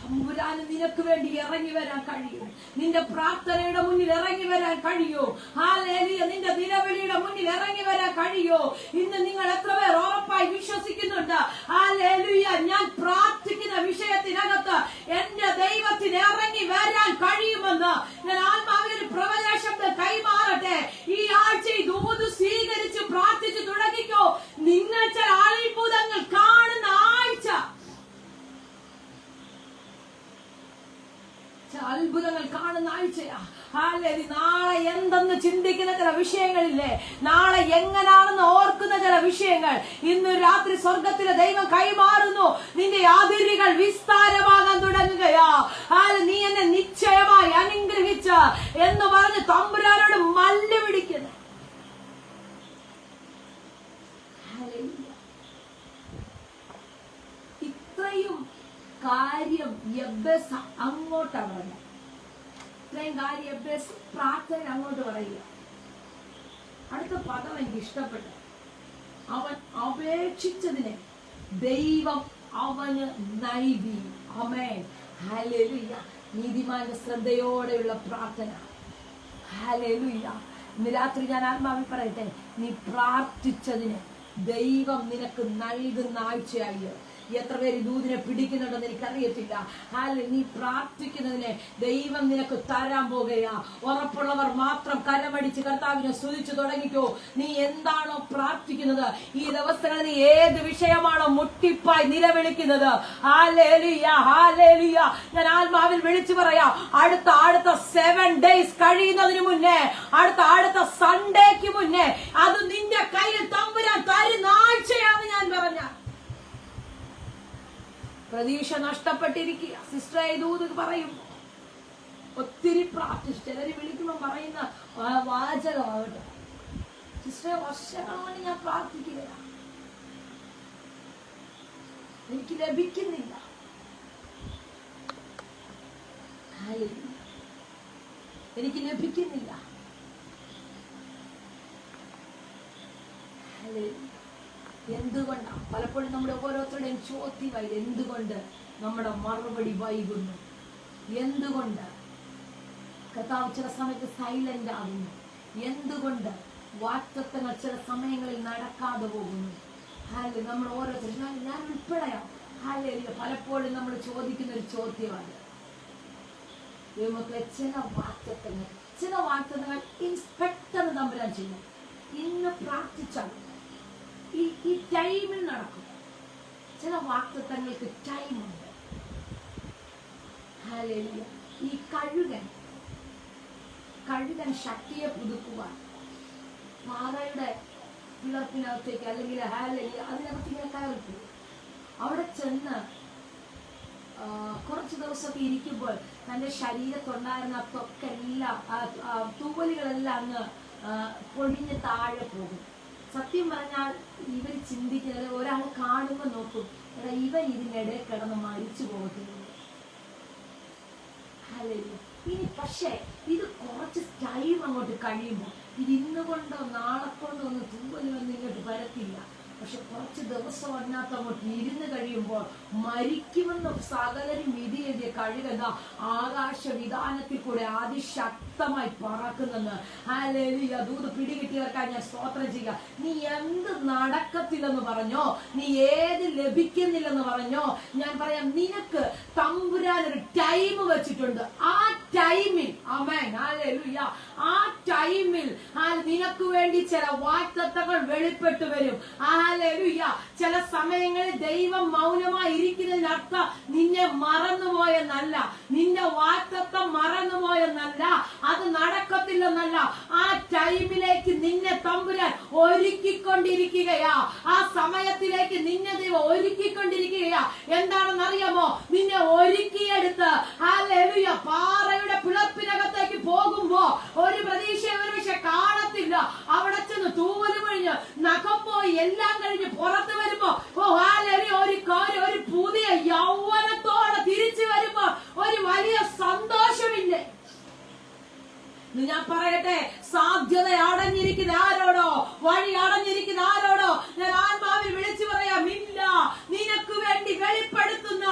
തമ്പുരാന് നിനക്ക് വേണ്ടി ഇറങ്ങി വരാൻ കഴിയും. നിന്റെ പ്രാർത്ഥനയുടെ മുന്നിൽ ഇറങ്ങി വരാൻ കഴിയോ? ഹല്ലേലൂയ. നിന്റെ നിലവിളിയുടെ മുന്നിൽ ഇറങ്ങി വരാൻ കഴിയോ? ഇന്ന് നിങ്ങൾ എത്ര പേർ ഉറപ്പായി വിശ്വസിക്കുന്നുണ്ട്? ഹല്ലേലൂയ, ഞാൻ പ്രാർത്ഥിക്കുന്ന വിഷയത്തിനകത്ത് എന്റെ ദൈവത്തിന് ഇറങ്ങി വരാൻ കഴിയുമെന്ന് ഞാൻ ആത്മാവിൽ ഒരു പ്രവചന ശബ്ദം കൈമാറട്ടെ. ഈ ആഴ്ച ദൂത് സ്വീകരിച്ച് പ്രാർത്ഥിച്ചു തുടങ്ങിക്കോ. നിങ്ങൾ ചില അത്ഭുതങ്ങൾ കാണുന്ന ആഴ്ച, അത്ഭുതങ്ങൾ കാണുന്ന ആഴ്ചയാ. നാളെ എന്തെന്ന് ചിന്തിക്കുന്ന ചില വിഷയങ്ങളില്ലേ? നാളെ എങ്ങനാണെന്ന് ഓർക്കുന്ന ചില വിഷയങ്ങൾ ഇന്ന് രാത്രി സ്വർഗത്തിലെ ദൈവം കൈമാറുന്നു. നിന്റെ അതിരുകൾ വിസ്താരമാകാൻ തുടങ്ങുകയാ. നീ എന്നെ നിശ്ചയമായി അനുഗ്രഹിച്ച എന്ന് പറഞ്ഞ് തമ്പുരാനോട് മല്ല് പിടിക്കുന്നു. ഇത്രയും കാര്യം യബ്ബേസ് അങ്ങോട്ടാ പറഞ്ഞ. ഇത്രയും കാര്യം യബ്ബേസ് പ്രാർത്ഥന അങ്ങോട്ട് പറയുക. അടുത്ത പദം എനിക്ക് ഇഷ്ടപ്പെട്ടു. അവൻ അപേക്ഷിച്ചതിനെ ദൈവം അവന് നൽകി. ആമേൻ, ഹല്ലേലൂയ. നീതിമാന്റെ ശ്രദ്ധയോടെയുള്ള പ്രാർത്ഥന. ഹല്ലേലൂയ. ഇന്ന് രാത്രി ഞാൻ ആത്മാവിൽ പറയട്ടെ, നീ പ്രാർത്ഥിച്ചതിന് ദൈവം നിനക്ക് നൽകുന്ന ആഴ്ചയായി. എത്ര പേര് ദൂതിനെ പിടിക്കുന്നുണ്ടെന്ന് എനിക്കറിയത്തില്ല. നീ പ്രാർത്ഥിക്കുന്നതിനെ ദൈവം നിനക്ക് തരാൻ പോകുകയാ. ഉറപ്പുള്ളവർ മാത്രം കരമടിച്ച് കർത്താവിനെ സ്തുതിച്ചു തുടങ്ങിക്കോ. നീ എന്താണോ പ്രാർത്ഥിക്കുന്നത്, ഈ ദിവസങ്ങളിൽ നീ ഏത് വിഷയമാണോ മുട്ടിപ്പായി നിലവിളിക്കുന്നത്, ഹല്ലേലൂയ, ഹല്ലേലൂയ, ഞാൻ ആത്മാവിൽ വിളിച്ചു പറയാം. അടുത്ത 7 days കഴിയുന്നതിന് മുന്നേ, അടുത്ത സൺഡേക്ക് മുന്നേ അത് നിന്റെ കയ്യിൽ തമ്പുരാൻ തരുന്ന ആഴ്ചയാണെന്ന് ഞാൻ പറഞ്ഞ. പ്രതീക്ഷ നഷ്ടപ്പെട്ടിരിക്കുക. സിസ്റ്റർ ദൂത് പറയും, ഒത്തിരി പ്രാർത്ഥിച്ചു. ചിലര് വിളിക്കുമ്പോൾ പറയുന്ന വാചകമാകട്ടെ, സിസ്റ്ററെ വർഷങ്ങളാണ് ഞാൻ പ്രാർത്ഥിക്കുകയാണ്, എനിക്ക് ലഭിക്കുന്നില്ല. എനിക്ക് ലഭിക്കുന്നില്ല. എന്തുകൊണ്ടാണ്? പലപ്പോഴും നമ്മുടെ ഓരോരുത്തരുടെയും ചോദ്യമായി, എന്തുകൊണ്ട് നമ്മുടെ മറുപടി വൈകുന്നു? എന്തുകൊണ്ട് കർത്താവ് ചില സമയത്ത് സൈലന്റ് ആകുന്നു? എന്തുകൊണ്ട് വാക്തത്വങ്ങൾ ചില സമയങ്ങളിൽ നടക്കാതെ പോകുന്നു? നമ്മൾ ഓരോരുത്തരും, ഞാൻ ഉൾപ്പെടെയാ, പലപ്പോഴും നമ്മൾ ചോദിക്കുന്ന ഒരു ചോദ്യമാണ്. നമുക്ക് ചില വാക്തത്വങ്ങൾ ഇൻസ്പെക്ടർ തമ്പുരാൻ ചെയ്യും. ഇന്ന് പ്രാർത്ഥിച്ചാൽ ഈ ടൈമിൽ നടക്കും. ചില വാക്തത്വങ്ങൾക്ക് ടൈമുണ്ട്. ഈ കഴുകൻ ശക്തിയെ പുതുക്കുവാൻ പാറയുടെ പിളർപ്പിനകത്തേക്ക് അല്ലെങ്കിൽ അതിനകത്ത് ഇങ്ങനെ കയറിപ്പോയി. അവിടെ ചെന്ന് കുറച്ച് ദിവസമൊക്കെ ഇരിക്കുമ്പോൾ തന്റെ ശരീരത്തുണ്ടായിരുന്ന ത്വക്കെല്ലാം, തൂവലുകളെല്ലാം അങ്ങ് പൊടിഞ്ഞ് താഴെ പോകും. സത്യം പറഞ്ഞാൽ ഇവർ ചിന്തിക്കുന്നത്, ഒരാൾ കാണുമ്പോൾ നോക്കും, എടാ ഇവൻ ഇതിനിടെ കിടന്ന് മരിച്ചു പോകത്തില്ല. ഇനി പക്ഷേ ഇത് കുറച്ച് ടൈം അങ്ങോട്ട് കഴിയുമ്പോൾ ഇത് ഇന്നുകൊണ്ടോ നാളെ കൊണ്ടോ ഒന്നും തൂവലൊന്നും ഇങ്ങോട്ട് വരത്തില്ല. പക്ഷെ കുറച്ച് ദിവസം അതിനകത്ത് അങ്ങോട്ട് ഇരുന്ന് കഴിയുമ്പോൾ മരിക്കുമെന്ന് സകലരും വിധി എഴുതിയ കഴുകത ആകാശ വിധാനത്തിൽ കൂടെ അതിശക്തമായി പറക്കുന്നെന്ന്. ഹല്ലേലൂയ. ദൂത് പിടികിട്ടിയവർക്കായി ഞാൻ സ്തോത്രം ചെയ്യുക. നീ എന്ത് നടക്കത്തില്ലെന്ന് പറഞ്ഞോ, നീ ഏത് ലഭിക്കുന്നില്ലെന്ന് പറഞ്ഞോ, ഞാൻ പറയാം, നിനക്ക് തമ്പുരാൻ ഒരു ടൈം വെച്ചിട്ടുണ്ട്. ആ ടൈമിൽ ആമേൻ ഹല്ലേലൂയ, ആ ടൈമിൽ നിനക്ക് വേണ്ടി ചില വാഗ്ദത്തങ്ങൾ വെളിപ്പെട്ടു വരും. ഹല്ലേലൂയ. ചില സമയങ്ങളിൽ ദൈവം മൗനമായി ഇരിക്കുന്നതിനർത്ഥം നിന്നെ മറന്നുപോയെന്നല്ല, നിന്റെ വാഗ്ദത്തം മറന്നുപോയെന്നല്ല, അത് നടക്കത്തില്ലെന്നല്ല. ആ ടൈമിലേക്ക് നിന്നെ തമ്പുരാൻ ഒരുക്കിക്കൊണ്ടിരിക്കുകയാ. ആ സമയത്തിലേക്ക് നിന്നെ ദൈവം ഒരുക്കിക്കൊണ്ടിരിക്കുകയാ. എന്താണെന്നറിയാമോ? നിന്നെ ഒരുക്കിയെടുത്ത് ഹല്ലേലൂയ പാറയുടെ പിളർപ്പിനകത്തേക്ക് പോകുമ്പോ ഒരു പ്രതീക്ഷയും ഒരു പക്ഷെ കാണത്തില്ല. അവിടെ ചെന്ന് തൂവല് കഴിഞ്ഞ് നഖം പോയി എല്ലാം കഴിഞ്ഞ് പുറത്ത് വരുമ്പോ ഒരു പുതിയ യൗവനത്തോടെ തിരിച്ചു വരുമ്പോ ഒരു വലിയ സന്തോഷമില്ലേ? ഞാൻ പറയട്ടെ, സാധ്യത അടഞ്ഞിരിക്കുന്ന ആരോടോ, വഴി അടഞ്ഞിരിക്കുന്ന ആരോടോ ഞാൻ ആത്മാവിൽ വിളിച്ചു പറയാം, ഇല്ല, നിനക്ക് വേണ്ടി വെളിപ്പെടുത്തുന്ന,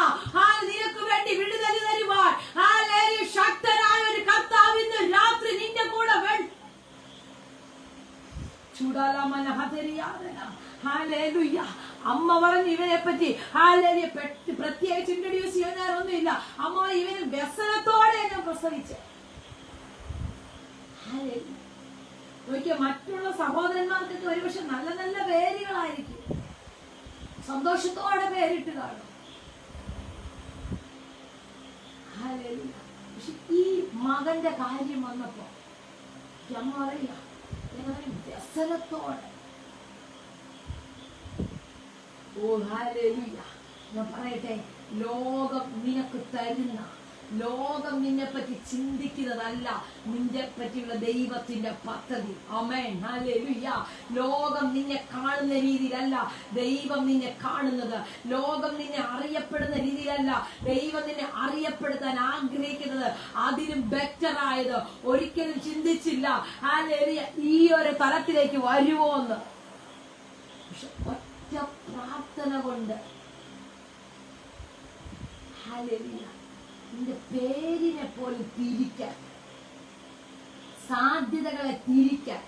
നിനക്ക് വേണ്ടി വിടുതൽ തരുവാൻ ശക്തനായ ഒരു കർത്താവ് ഇന്ന് രാത്രി നിന്റെ കൂടെ അമ്മ പറഞ്ഞു ഇവനെ പറ്റി പ്രത്യേകിച്ച് ഇൻട്രൊഡ്യൂസ് ചെയ്യാനൊന്നുമില്ല. അമ്മ ഇവന് വ്യസനത്തോടെ ഞാൻ പ്രസവിച്ചേ. നോക്കിയ മറ്റുള്ള സഹോദരന്മാർക്കൊക്കെ ഒരുപക്ഷെ നല്ല നല്ല പേരുകളായിരിക്കും, സന്തോഷത്തോടെ പേരിട്ട് കാണും. പക്ഷെ ഈ മകന്റെ കാര്യം വന്നപ്പോ അമ്മ പറയാ വ്യസനത്തോടെ. ഓ ഹല്ലേലൂയ. ഞാൻ പറയട്ടെ, ലോകം നിനക്ക് തരുന്ന, ലോകം നിന്നെ പറ്റി ചിന്തിക്കുന്നതല്ല നിന്നെ പറ്റിയുള്ള ദൈവത്തിന്റെ പദ്ധതി. Amen hallelujah. ലോകം നിന്നെ കാണുന്ന രീതിയിലല്ല ദൈവം നിന്നെ കാണുന്നത്. ലോകം നിന്നെ അറിയപ്പെടുന്ന രീതിയിലല്ല ദൈവം നിന്നെ അറിയപ്പെടുത്താൻ ആഗ്രഹിക്കുന്നത്. അതിലും ബെറ്റർ ആയത് ഒരിക്കലും ചിന്തിച്ചില്ല ഹല്ലേലൂയ ഈ ഒരു തലത്തിലേക്ക് വരുമോന്ന്. പക്ഷെ ഒറ്റ പ്രാർത്ഥന കൊണ്ട് ഹല്ലേലൂയ നിന്റെ പേരിനെ പോലും തിരിക്കാൻ, സാധ്യതകളെ തിരിക്കാൻ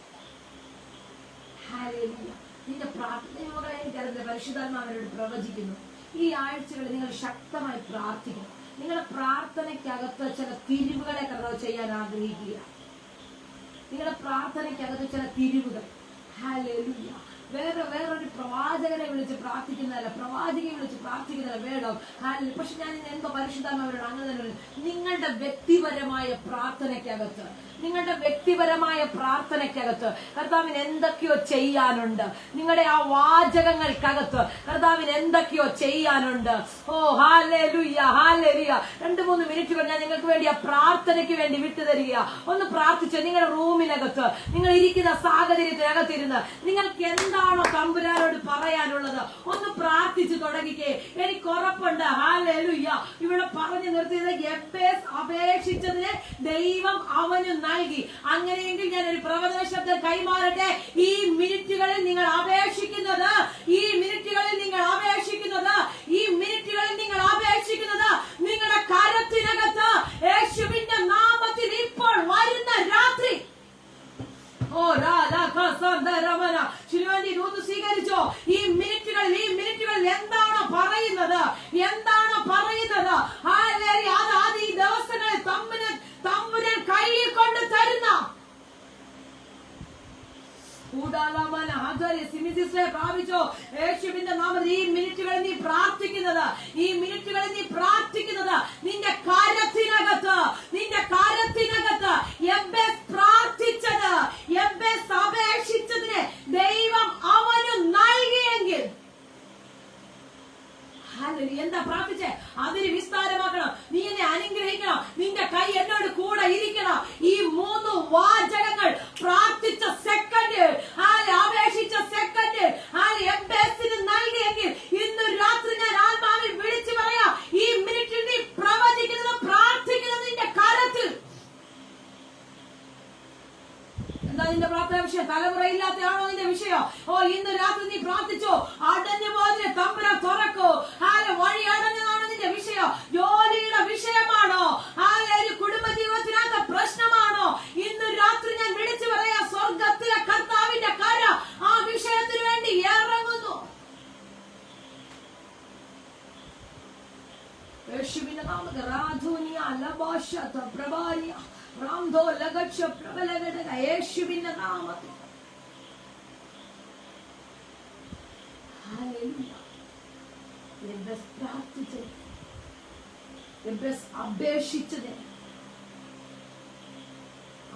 ഹല്ലേലൂയ നിന്റെ പ്രാർത്ഥനയോടെ എനിക്കറിയില്ല. പരിശുദ്ധാത്മാവരോട് പ്രവചിക്കുന്നു, ഈ ആഴ്ചകളിൽ നിങ്ങൾ ശക്തമായി പ്രാർത്ഥിക്കണം. നിങ്ങളുടെ പ്രാർത്ഥനയ്ക്കകത്ത് ചില തിരിവുകളെ കർത്താവ് ചെയ്യാൻ ആഗ്രഹിക്കുക. നിങ്ങളുടെ പ്രാർത്ഥനയ്ക്കകത്ത് ചില തിരിവുകൾ ഹല്ലേലൂയ. വേറൊരു പ്രവാചകനെ വിളിച്ച് പ്രാർത്ഥിക്കുന്നതല്ല, പ്രവാചകനെ വിളിച്ച് പ്രാർത്ഥിക്കുന്നതല്ല വേണം. പക്ഷെ ഞാൻ എന്തോ പരിശുദ്ധാത്മാവരോട് അങ്ങനെ തന്നെ, നിങ്ങളുടെ വ്യക്തിപരമായ പ്രാർത്ഥനയ്ക്കകത്ത്, നിങ്ങളുടെ വ്യക്തിപരമായ പ്രാർത്ഥനയ്ക്കകത്ത് കർത്താവിന് എന്തൊക്കെയോ ചെയ്യാനുണ്ട്. നിങ്ങളുടെ ആ വാചകങ്ങൾക്കകത്ത് കർത്താവിന് എന്തൊക്കെയോ ചെയ്യാനുണ്ട്. ഓ ഹല്ലേലൂയ ഹല്ലേലൂയ. 2-3 മിനിറ്റുകൾ ഞാൻ നിങ്ങൾക്ക് വേണ്ടി ആ പ്രാർത്ഥനയ്ക്ക് വേണ്ടി വിട്ടുതരിക. ഒന്ന് പ്രാർത്ഥിച്ച് നിങ്ങളുടെ റൂമിനകത്ത്, നിങ്ങൾ ഇരിക്കുന്ന സാഹചര്യത്തിനകത്തിരുന്ന് നിങ്ങൾക്ക് എന്താണോ തമ്പുരാനോട് പറയാനുള്ളത് ഒന്ന് പ്രാർത്ഥിച്ചു തുടങ്ങിക്കേ. എനിക്ക് ഉറപ്പുണ്ട് ഹല്ലേലൂയ ഇവിടെ പറഞ്ഞു നിർത്തിയത് എബ്ബേസ് അപേക്ഷിച്ചതിന് ദൈവം അവന് നൽകി. അങ്ങനെയെങ്കിൽ ഞാൻ ഒരു പ്രവചന ശബ്ദം കൈമാറട്ടെ. ഈ മിനിറ്റുകളിൽ നിങ്ങൾ അപേക്ഷിക്കുന്നത്, ഈ മിനിറ്റുകളിൽ നിങ്ങൾ അപേക്ഷിക്കുന്നത്, ഈ മിനിറ്റുകളിൽ നിങ്ങൾ അപേക്ഷിക്കുന്നത് നിങ്ങളുടെ കരത്തിനകത്ത് യേശുവിന്റെ നാമത്തിൽ ഇപ്പോൾ വരുന്ന രാത്രി സ്വീകരിച്ചോ. ഈ മിനിറ്റുകളിൽ എന്താണോ പറയുന്നത്, എന്താണോ പറയുന്നത് അത് ഈ ദിവസങ്ങളിൽ തമ്പുരാൻ കയ്യിൽ കൊണ്ട് തരുന്ന പ്രാപിച്ചോ. യേശുവിന്റെ നാമത്തിൽ ഈ മിനിറ്റുകളിൽ നീ പ്രാർത്ഥിക്കുന്നത്, ഈ മിനിറ്റുകളിൽ നീ പ്രാർത്ഥിക്കുന്നത് നിന്റെ കാര്യത്തിനകത്ത്, നിന്റെ കാര്യത്തിനകത്ത് എബ്ബേസ് പ്രാർത്ഥിച്ചത്, എബ്ബേസ് അപേക്ഷിച്ചതിന് ദൈവം അവന് നൽകിയെങ്കിൽ എന്താ പ്രാർത്ഥിച്ചേ? അതിന് വിസ്താരമാക്കണം. നീ എന്നെ അനുഗ്രഹിക്കണം, നിന്റെ കൈ എന്നോട് കൂടെ ഇരിക്കണം. ഈ 3 വാചകങ്ങൾ പ്രാർത്ഥിച്ച ഇന്ന് രാത്രി നീ പ്രാർത്ഥിച്ചോ, അടഞ്ഞു പോയതിനെ തമ്പുരാൻ തുറക്കോ. വഴി അടഞ്ഞതാണ് നിന്റെ വിഷയം, ജോലിയുടെ വിഷയമാണോ, കുടുംബജീവിതത്തിനകത്ത് പ്രശ്നമാണോ, ഇന്ന് രാത്രി ഞാൻ വിളിച്ചു പറയാ, സ്വർഗത്തിലെ കർത്താവിന്റെ കര ആ വിഷയത്തിന് വേണ്ടി ഇറങ്ങുന്നു. യേശുവിന്റെ നാമത്തിൽ റാധൂനിയ ലബാശത പ്രഭാരിയ റാംധോ ലഗക്ഷ പ്രബലഗടക യേശുവിന്റെ നാമത്തിൽ. ഹല്ലേലൂയ. എബ്ബസ് പ്രാർത്ഥിച്ചത്, എബ്ബസ് അപേക്ഷിച്ചത്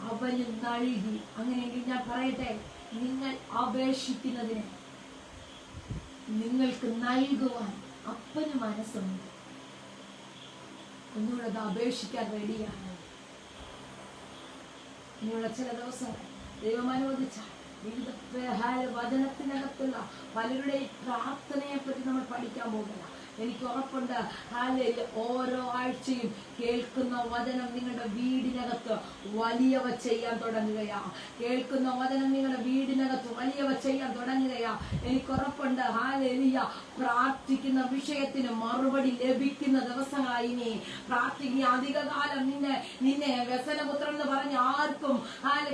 അവന് നൽകി. അങ്ങനെയെങ്കിൽ ഞാൻ പറയട്ടെ, നിങ്ങൾ അപേക്ഷിക്കുന്നതിന് നിങ്ങൾക്ക് നൽകുവാൻ അപ്പന് മനസ്സുണ്ട്. ഒന്നുകൂടെ അപേക്ഷിക്കാൻ റെഡിയാണ്. ഇനിയുള്ള ചില ദിവസം ദൈവം അനുവദിച്ച വിവിധ വചനത്തിനകത്തുള്ള പലരുടെയും പ്രാർത്ഥനയെ പറ്റി നമ്മൾ പഠിക്കാൻ പോകുക. എനിക്ക് ഉറപ്പുണ്ട്, ഓരോ ആഴ്ചയും കേൾക്കുന്ന വചനം നിങ്ങളുടെ വീടിനകത്ത് വലിയവ ചെയ്യാൻ തുടങ്ങുകയാ. കേൾക്കുന്ന വചനം നിങ്ങളുടെ വീടിനകത്ത് വലിയവ ചെയ്യാൻ തുടങ്ങുകയാ. എനിക്കുറപ്പുണ്ട്, ഹാലേലൂയ, പ്രാർത്ഥിക്കുന്ന വിഷയത്തിന് മറുപടി ലഭിക്കുന്ന ദിവസങ്ങളായി. ഇനി പ്രാർത്ഥിക്കുക. അധികകാലം നിന്നെ വ്യസനപുത്രൻ എന്ന് പറഞ്ഞ് ആർക്കും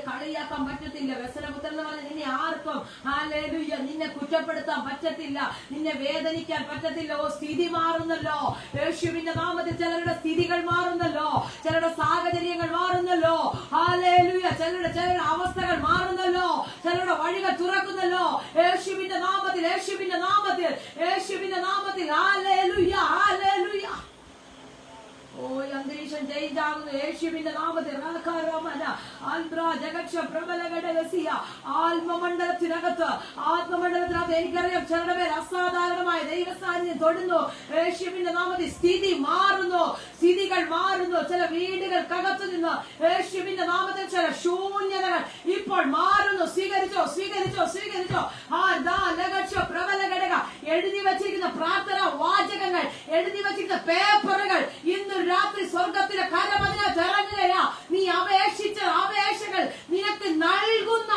കളിയാക്കാൻ പറ്റത്തില്ല. വ്യസനപുത്രൻ എന്ന് പറഞ്ഞ് നിന്നെ ആർക്കും ഹാലേലൂയ നിന്നെ കുറ്റപ്പെടുത്താൻ പറ്റത്തില്ല, നിന്നെ വേദനിക്കാൻ പറ്റത്തില്ല. സ്ഥിതി മാറുന്നല്ലോ യേശുവിന്റെ നാമത്തിൽ. ചിലരുടെ സ്ഥിതികൾ മാറുന്നല്ലോ, ചിലരുടെ സാഹചര്യങ്ങൾ മാറുന്നല്ലോ. ഹല്ലേലൂയ. ചിലരുടെ അവസ്ഥകൾ മാറുന്നല്ലോ, ചിലരുടെ വഴികൾ തുറക്കുന്നല്ലോ യേശുവിന്റെ നാമത്തിൽ, യേശുവിന്റെ നാമത്തിൽ, യേശുവിന്റെ നാമത്തിൽ. Hallelujah, hallelujah. ഓ, അന്തരീക്ഷം ചേഞ്ച് ആകുന്നു യേശുവിന്റെ നാമത്തിൽ. ആത്മമണ്ഡലത്തിനകത്ത് എനിക്കറിയാം ചിലരുടെ പേര് അസാധാരണമായ ദൈവസാന്നിധ്യം തൊടുന്നു യേശുവിന്റെ നാമത്തിൽ. സ്ഥിതി മാറുന്നു, സ്ഥിതികൾ മാറുന്നു. ചില വീടുകൾക്കകത്തു നിന്ന് യേശുവിന്റെ നാമത്തിൽ ചില ശൂന്യതകൾ ഇപ്പോൾ മാറുന്നു. സ്വീകരിച്ചോ, സ്വീകരിച്ചോ, സ്വീകരിച്ചോ. പ്രബല ഘടക എഴുതി വച്ചിരിക്കുന്ന പ്രാർത്ഥന വാചകങ്ങൾ, എഴുതി വച്ചിരിക്കുന്ന പേപ്പറുകൾ ഇന്ന് രാത്രി സ്വർഗത്തിലെ കരം അതിനകത്ത് ഇറങ്ങുകയാ. നീ അപേക്ഷിച്ച അപേക്ഷകൾ നിനക്ക് നൽകുന്ന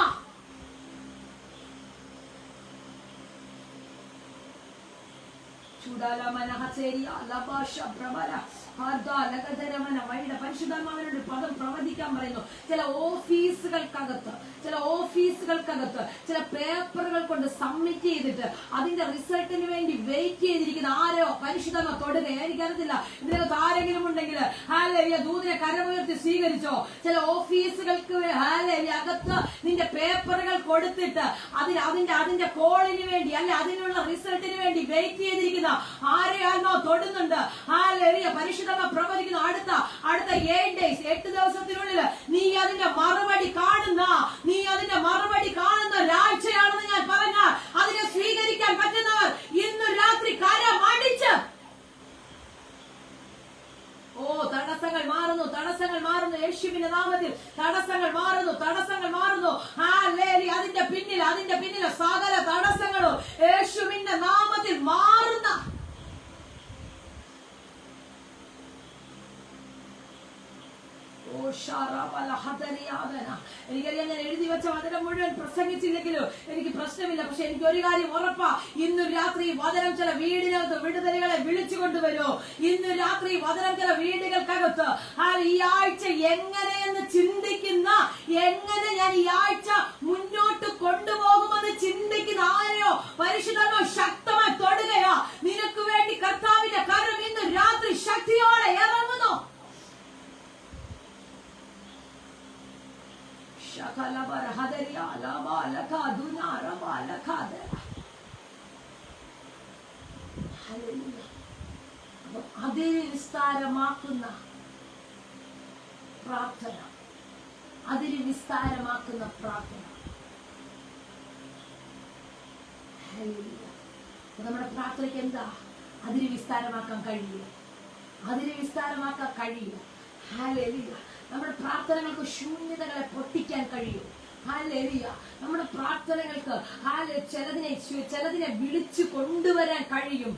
പരിശുദ്ധാത്മാവിനോട് പദം പ്രവചിക്കാൻ പറയുന്നു. ചില ഓഫീസുകൾക്കകത്ത് ചില പേപ്പറുകൾ കൊണ്ട് സബ്മിറ്റ് ചെയ്തിട്ട് അതിന്റെ റിസൾട്ടിന് വേണ്ടി വെയിറ്റ് ചെയ്തിരിക്കുന്ന ആരോ പരിശുദ്ധാത്മ തൊടുക. എനിക്കറിയത്തില്ല, ഇതിനകത്ത് ആരെങ്കിലും ഉണ്ടെങ്കിൽ ദൂതിനെ കരമുയർത്തി സ്വീകരിച്ചോ. ചില ഓഫീസുകൾക്ക് അകത്ത് നിന്റെ പേപ്പറുകൾ കൊടുത്തിട്ട് അതിന്റെ കോളിന് വേണ്ടി അല്ലെ അതിനുള്ള റിസൾട്ടിന് വേണ്ടി വെയിറ്റ് ചെയ്തിരിക്കുന്ന ആരെയാണോ തൊടുന്നുണ്ട്. പരിശുദ്ധമ പ്രവചിക്കുന്നു, അടുത്ത 7 days 8 ദിവസത്തിനുള്ളിൽ നീ അതിന്റെ മറുപടി കാണുന്ന ഒരാഴ്ചയാണെന്ന് ഞാൻ പറഞ്ഞാൽ അതിനെ സ്വീകരിക്കാൻ പറ്റുന്നവർ ഇന്ന് രാത്രി കരമടിച്ച്. ഓ, തടസ്സങ്ങൾ മാറുന്നു, തടസ്സങ്ങൾ മാറുന്നു യേശുവിന്റെ നാമത്തിൽ. തടസ്സങ്ങൾ മാറുന്നു, തടസ്സങ്ങൾ മാറുന്നു. അതിന്റെ പിന്നിൽ സകല തടസ്സങ്ങളും യേശുവിന്റെ നാമത്തിൽ മാറുന്ന എനിക്കറിയാം, ഞാൻ എഴുതി വെച്ച വചനം മുഴുവൻ പ്രസംഗിച്ചില്ലെങ്കിലും എനിക്ക് പ്രശ്നമില്ല. പക്ഷെ എനിക്ക് ഒരു കാര്യം ഉറപ്പാ, ഇന്ന് രാത്രി വചനം ചില വീടിനകത്ത് വിടുതലുകളെ വിളിച്ചു കൊണ്ടുവരും. ഇന്ന് രാത്രി വചനം ചില വീടുകൾക്കകത്ത് ഈ ആഴ്ച എങ്ങനെയെന്ന് ചിന്തിക്കുന്ന, എങ്ങനെ ഞാൻ ഈ ആഴ്ച മുന്നോട്ട് കൊണ്ടുപോകുമെന്ന് ചിന്തിക്കുന്ന ആരെയോ പരിശുദ്ധമോ ശക്തമായി തൊടുകയാ. നിനക്ക് വേണ്ടി കർത്താവിന്റെ കരം ഇന്ന് രാത്രി ശക്തിയോടെ ഇറങ്ങുന്നു. അതിന് വിസ്താരമാക്കുന്ന പ്രാർത്ഥന, അതിന് വിസ്താരമാക്കുന്ന പ്രാർത്ഥന. നമ്മുടെ പ്രാർത്ഥനയ്ക്ക് എന്താ അതിന് വിസ്താരമാക്കാൻ കഴിയില്ല, അതിന് വിസ്താരമാക്കാൻ കഴിയില്ല. ഹല്ലേലൂയ. നമ്മുടെ പ്രാർത്ഥനകൾക്ക് ശൂന്യതകളെ പൊട്ടിക്കാൻ കഴിയും. ഹല്ലേലൂയ. നമ്മുടെ പ്രാർത്ഥനകൾക്ക് ചിലതിനെ വിളിച്ചു കൊണ്ടുവരാൻ കഴിയും.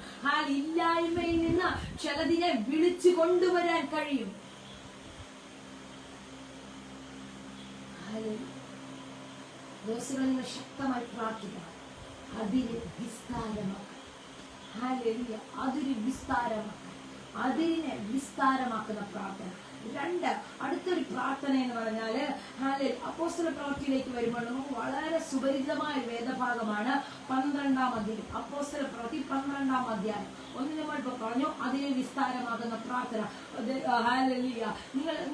ഇല്ലായ്മയിൽ നിന്ന് ചിലതിനെ വിളിച്ചു കൊണ്ടുവരാൻ കഴിയും. ദിവസങ്ങളിൽ നിങ്ങൾ ശക്തമായി പ്രാർത്ഥിക്കണം. അതിന് വിസ്താരമാക്കാൻ. ഹല്ലേലൂയ. അതൊരു വിസ്താരമാക്കാൻ, അതിനെ വിസ്താരമാക്കുന്ന പ്രാർത്ഥന. രണ്ട്, അടുത്തൊരു പ്രാർത്ഥന എന്ന് പറഞ്ഞാല് അപ്പോസ്തല പ്രവൃത്തിയിലേക്ക് വരുമ്പോൾ നമുക്ക് വളരെ സുപരിചിതമായ വേദഭാഗമാണ് 12-ാം അധ്യായം. അപ്പോസ്തല പ്രവൃത്തി 12-ാം അധ്യായം. ഒന്നിനു മുൻപ് പറഞ്ഞു അതിനെ വിസ്താരമാകുന്ന പ്രാർത്ഥന. ഹല്ലേലൂയ.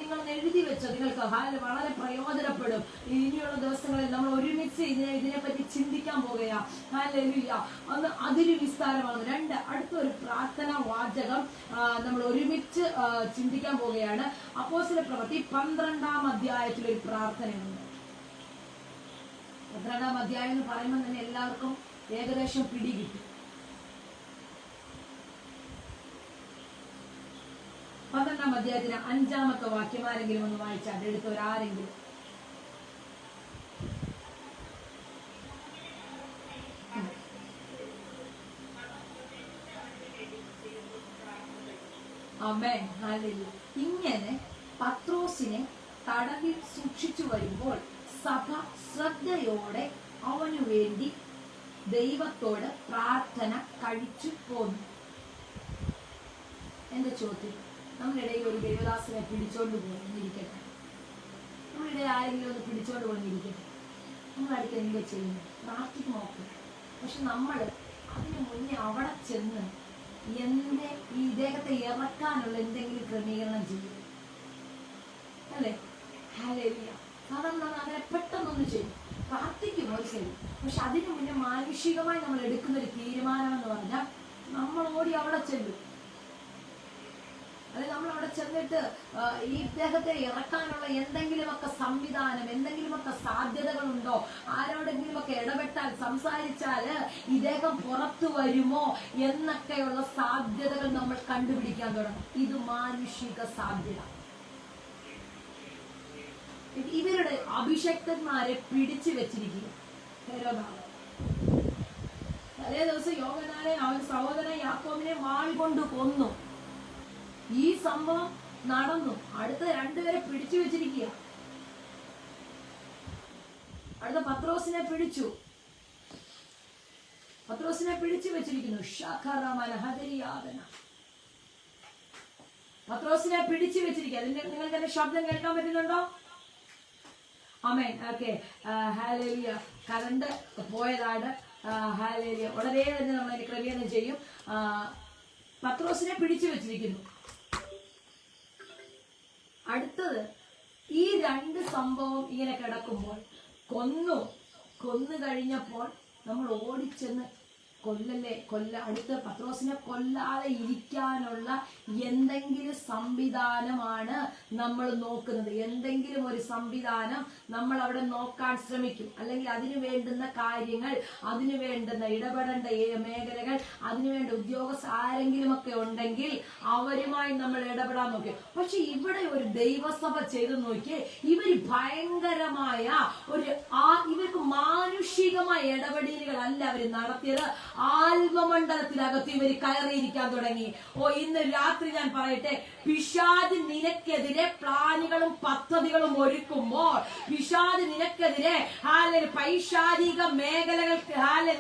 നിങ്ങൾ എഴുതി വെച്ചോ, നിങ്ങൾക്ക് വളരെ പ്രയോജനപ്പെടും. ഇനിയുള്ള ദിവസങ്ങളിൽ നമ്മൾ ഒരുമിച്ച് ഇതിനെപ്പറ്റി ചിന്തിക്കാൻ പോകുകയാ. ഹല്ലേലൂയ. ഒന്ന് അതിന് വിസ്താരമാകുന്നു. രണ്ട്, അടുത്തൊരു പ്രാർത്ഥന വാചകം നമ്മൾ ഒരുമിച്ച് ചിന്തിക്കാൻ പോകുകയാണ്. അപ്പോസ്തല പ്രവൃത്തി 12-ാം അധ്യായത്തിലൊരു പ്രാർത്ഥനയുണ്ട്. 12-ാം അധ്യായം എന്ന് പറയുമ്പോൾ തന്നെ എല്ലാവർക്കും ഏകദേശം പിടികിട്ടും. 12-ാം അധ്യായത്തിന് 5-ാമത്തെ വാക്യം ആരെങ്കിലും ഒന്ന് വായിച്ചാൽ, എടുത്തവരാരെങ്കിലും. ആമേൻ. ഹല്ലേലൂയ. ഇങ്ങനെ പത്രോസിനെ തടവിൽ സൂക്ഷിച്ചു വരുമ്പോൾ സഭ ശ്രദ്ധയോടെ അവനു വേണ്ടി ദൈവത്തോട് പ്രാർത്ഥന കഴിച്ചു പോന്നു. എന്റെ ചോദ്യം, നമ്മളിടയിൽ ഒരു ദൈവദാസനെ പിടിച്ചോണ്ട് പോന്നിരിക്കട്ടെ, നമ്മളിടയിൽ ആരെങ്കിലും ഒന്ന് പിടിച്ചോണ്ട് പോന്നിരിക്കട്ടെ, നമ്മളടുത്ത് എന്താ ചെയ്യുന്നത്? പ്രാർത്ഥിക്ക് നോക്കുക. പക്ഷെ നമ്മൾ അതിന് മുന്നേ അവിടെ ചെന്ന് ഈ ഇദ്ദേഹത്തെ ഇറക്കാനുള്ള എന്തെങ്കിലും ക്രമീകരണം ചെയ്യും, അല്ലേ? ഹല്ലേലൂയ. സാധാരണ അങ്ങനെ പെട്ടെന്നൊന്നും ചെയ്യും, പ്രാർത്ഥിക്കും ഒരു ശരി. പക്ഷെ അതിനു മുന്നേ മാനുഷികമായി നമ്മൾ എടുക്കുന്ന ഒരു തീരുമാനം എന്ന് പറഞ്ഞാൽ നമ്മൾ ഓടി അവിടെ ചെല്ലും. അതായത് നമ്മൾ അവിടെ ചെന്നിട്ട് ഈ ഇദ്ദേഹത്തെ ഇറക്കാനുള്ള എന്തെങ്കിലുമൊക്കെ സംവിധാനം, എന്തെങ്കിലുമൊക്കെ സാധ്യതകളുണ്ടോ, ആരോടെങ്കിലുമൊക്കെ ഇടപെട്ടാൽ സംസാരിച്ചാല് ഇദ്ദേഹം പുറത്തു വരുമോ എന്നൊക്കെയുള്ള സാധ്യതകൾ നമ്മൾ കണ്ടുപിടിക്കാൻ തുടങ്ങും. ഇത് മാനുഷിക സാധ്യത. ഇവരുടെ അഭിഷക്തന്മാരെ പിടിച്ചു വെച്ചിരിക്കുക. തലേ ദിവസം യോഹന്നാനെ അവൻ സഹോദരൻ യാക്കോബിനെ വാൾ കൊണ്ട് കൊന്നു. ഈ സംഭവം നടന്നു. അടുത്ത രണ്ടുപേരെ പിടിച്ചു വെച്ചിരിക്കുക. അടുത്ത പത്രോസിനെ പിടിച്ചു വെച്ചിരിക്കുന്നു. പത്രോസിനെ പിടിച്ചു വെച്ചിരിക്കുക. അതിന്റെ നിങ്ങൾക്ക് എന്റെ ശബ്ദം കേൾക്കാൻ പറ്റുന്നുണ്ടോ? ആമേൻ. ഓക്കെ. ഹല്ലേലൂയ. കറണ്ട് പോയതാണ്. ഹല്ലേലൂയ. വളരെ തന്നെ നമ്മൾ അതിന് ക്രമീകരണം ചെയ്യും. പത്രോസിനെ പിടിച്ചു വെച്ചിരിക്കുന്നു. അടുത്തത്, ഈ രണ്ട് സംഭവം ഇങ്ങനെ കിടക്കുമ്പോൾ കൊന്നു കഴിഞ്ഞപ്പോൾ നമ്മൾ ഓടിച്ചെന്ന് അടുത്ത പത്രോസിനെ കൊല്ലാതെ ഇരിക്കാനുള്ള എന്തെങ്കിലും സംവിധാനമാണ് നമ്മൾ നോക്കുന്നത്. എന്തെങ്കിലും ഒരു സംവിധാനം നമ്മൾ അവിടെ നോക്കാൻ ശ്രമിക്കും. അല്ലെങ്കിൽ അതിനു വേണ്ടുന്ന കാര്യങ്ങൾ, അതിനു വേണ്ടുന്ന ഇടപെടേണ്ട മേഖലകൾ, അതിനുവേണ്ട ഉദ്യോഗസ്ഥ ആരെങ്കിലും ഒക്കെ ഉണ്ടെങ്കിൽ അവരുമായി നമ്മൾ ഇടപെടാൻ നോക്കി. പക്ഷെ ഇവിടെ ഒരു ദൈവസഭ ചെയ്തു നോക്കി, ഇവർ ഭയങ്കരമായ ഇവർക്ക് മാനുഷികമായ ഇടപെടലുകളല്ല അവർ നടത്തിയത്. ആത്മമണ്ഡലത്തിനകത്ത് ഇവർ കയറിയിരിക്കാൻ തുടങ്ങി. ഇന്ന് രാത്രി ഞാൻ പറയട്ടെ, പിശാച് നിനക്കെതിരെ പ്ലാനുകളും പദ്ധതികളും ഒരുക്കുമ്പോൾ, പിശാച് നിനക്കെതിരെ പൈശാചിക മേഖലകൾ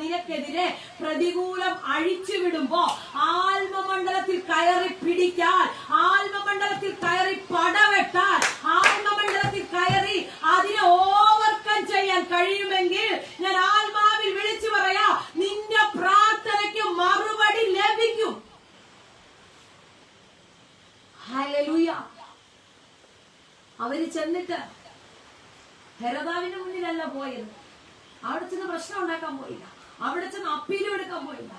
നിനക്കെതിരെ പ്രതികൂലം അഴിച്ചുവിടുമ്പോ ആത്മമണ്ഡലത്തിൽ കയറി പിടിക്കാൻ, ആത്മമണ്ഡലത്തിൽ കയറി പടവെട്ടാൻ, ആത്മമണ്ഡലത്തിൽ കയറി അതിനെ ഓവർകം ചെയ്യാൻ കഴിയുമെങ്കിൽ ഞാൻ ആത്മാവിൽ വിളിച്ചു പറയാ, നിന്റെ പ്രാർത്ഥനയ്ക്ക് മറുപടി ലഭിക്കും. ഹല്ലേലൂയ. അവര് ചെന്നിട്ട് ഹെരോദാവിന്റെ മുന്നിലല്ല പോയത്. അവിടെ ചെന്ന് പ്രശ്നം ഉണ്ടാക്കാൻ പോയില്ല, അവിടെ ചെന്ന് അപ്പീലും എടുക്കാൻ പോയില്ല.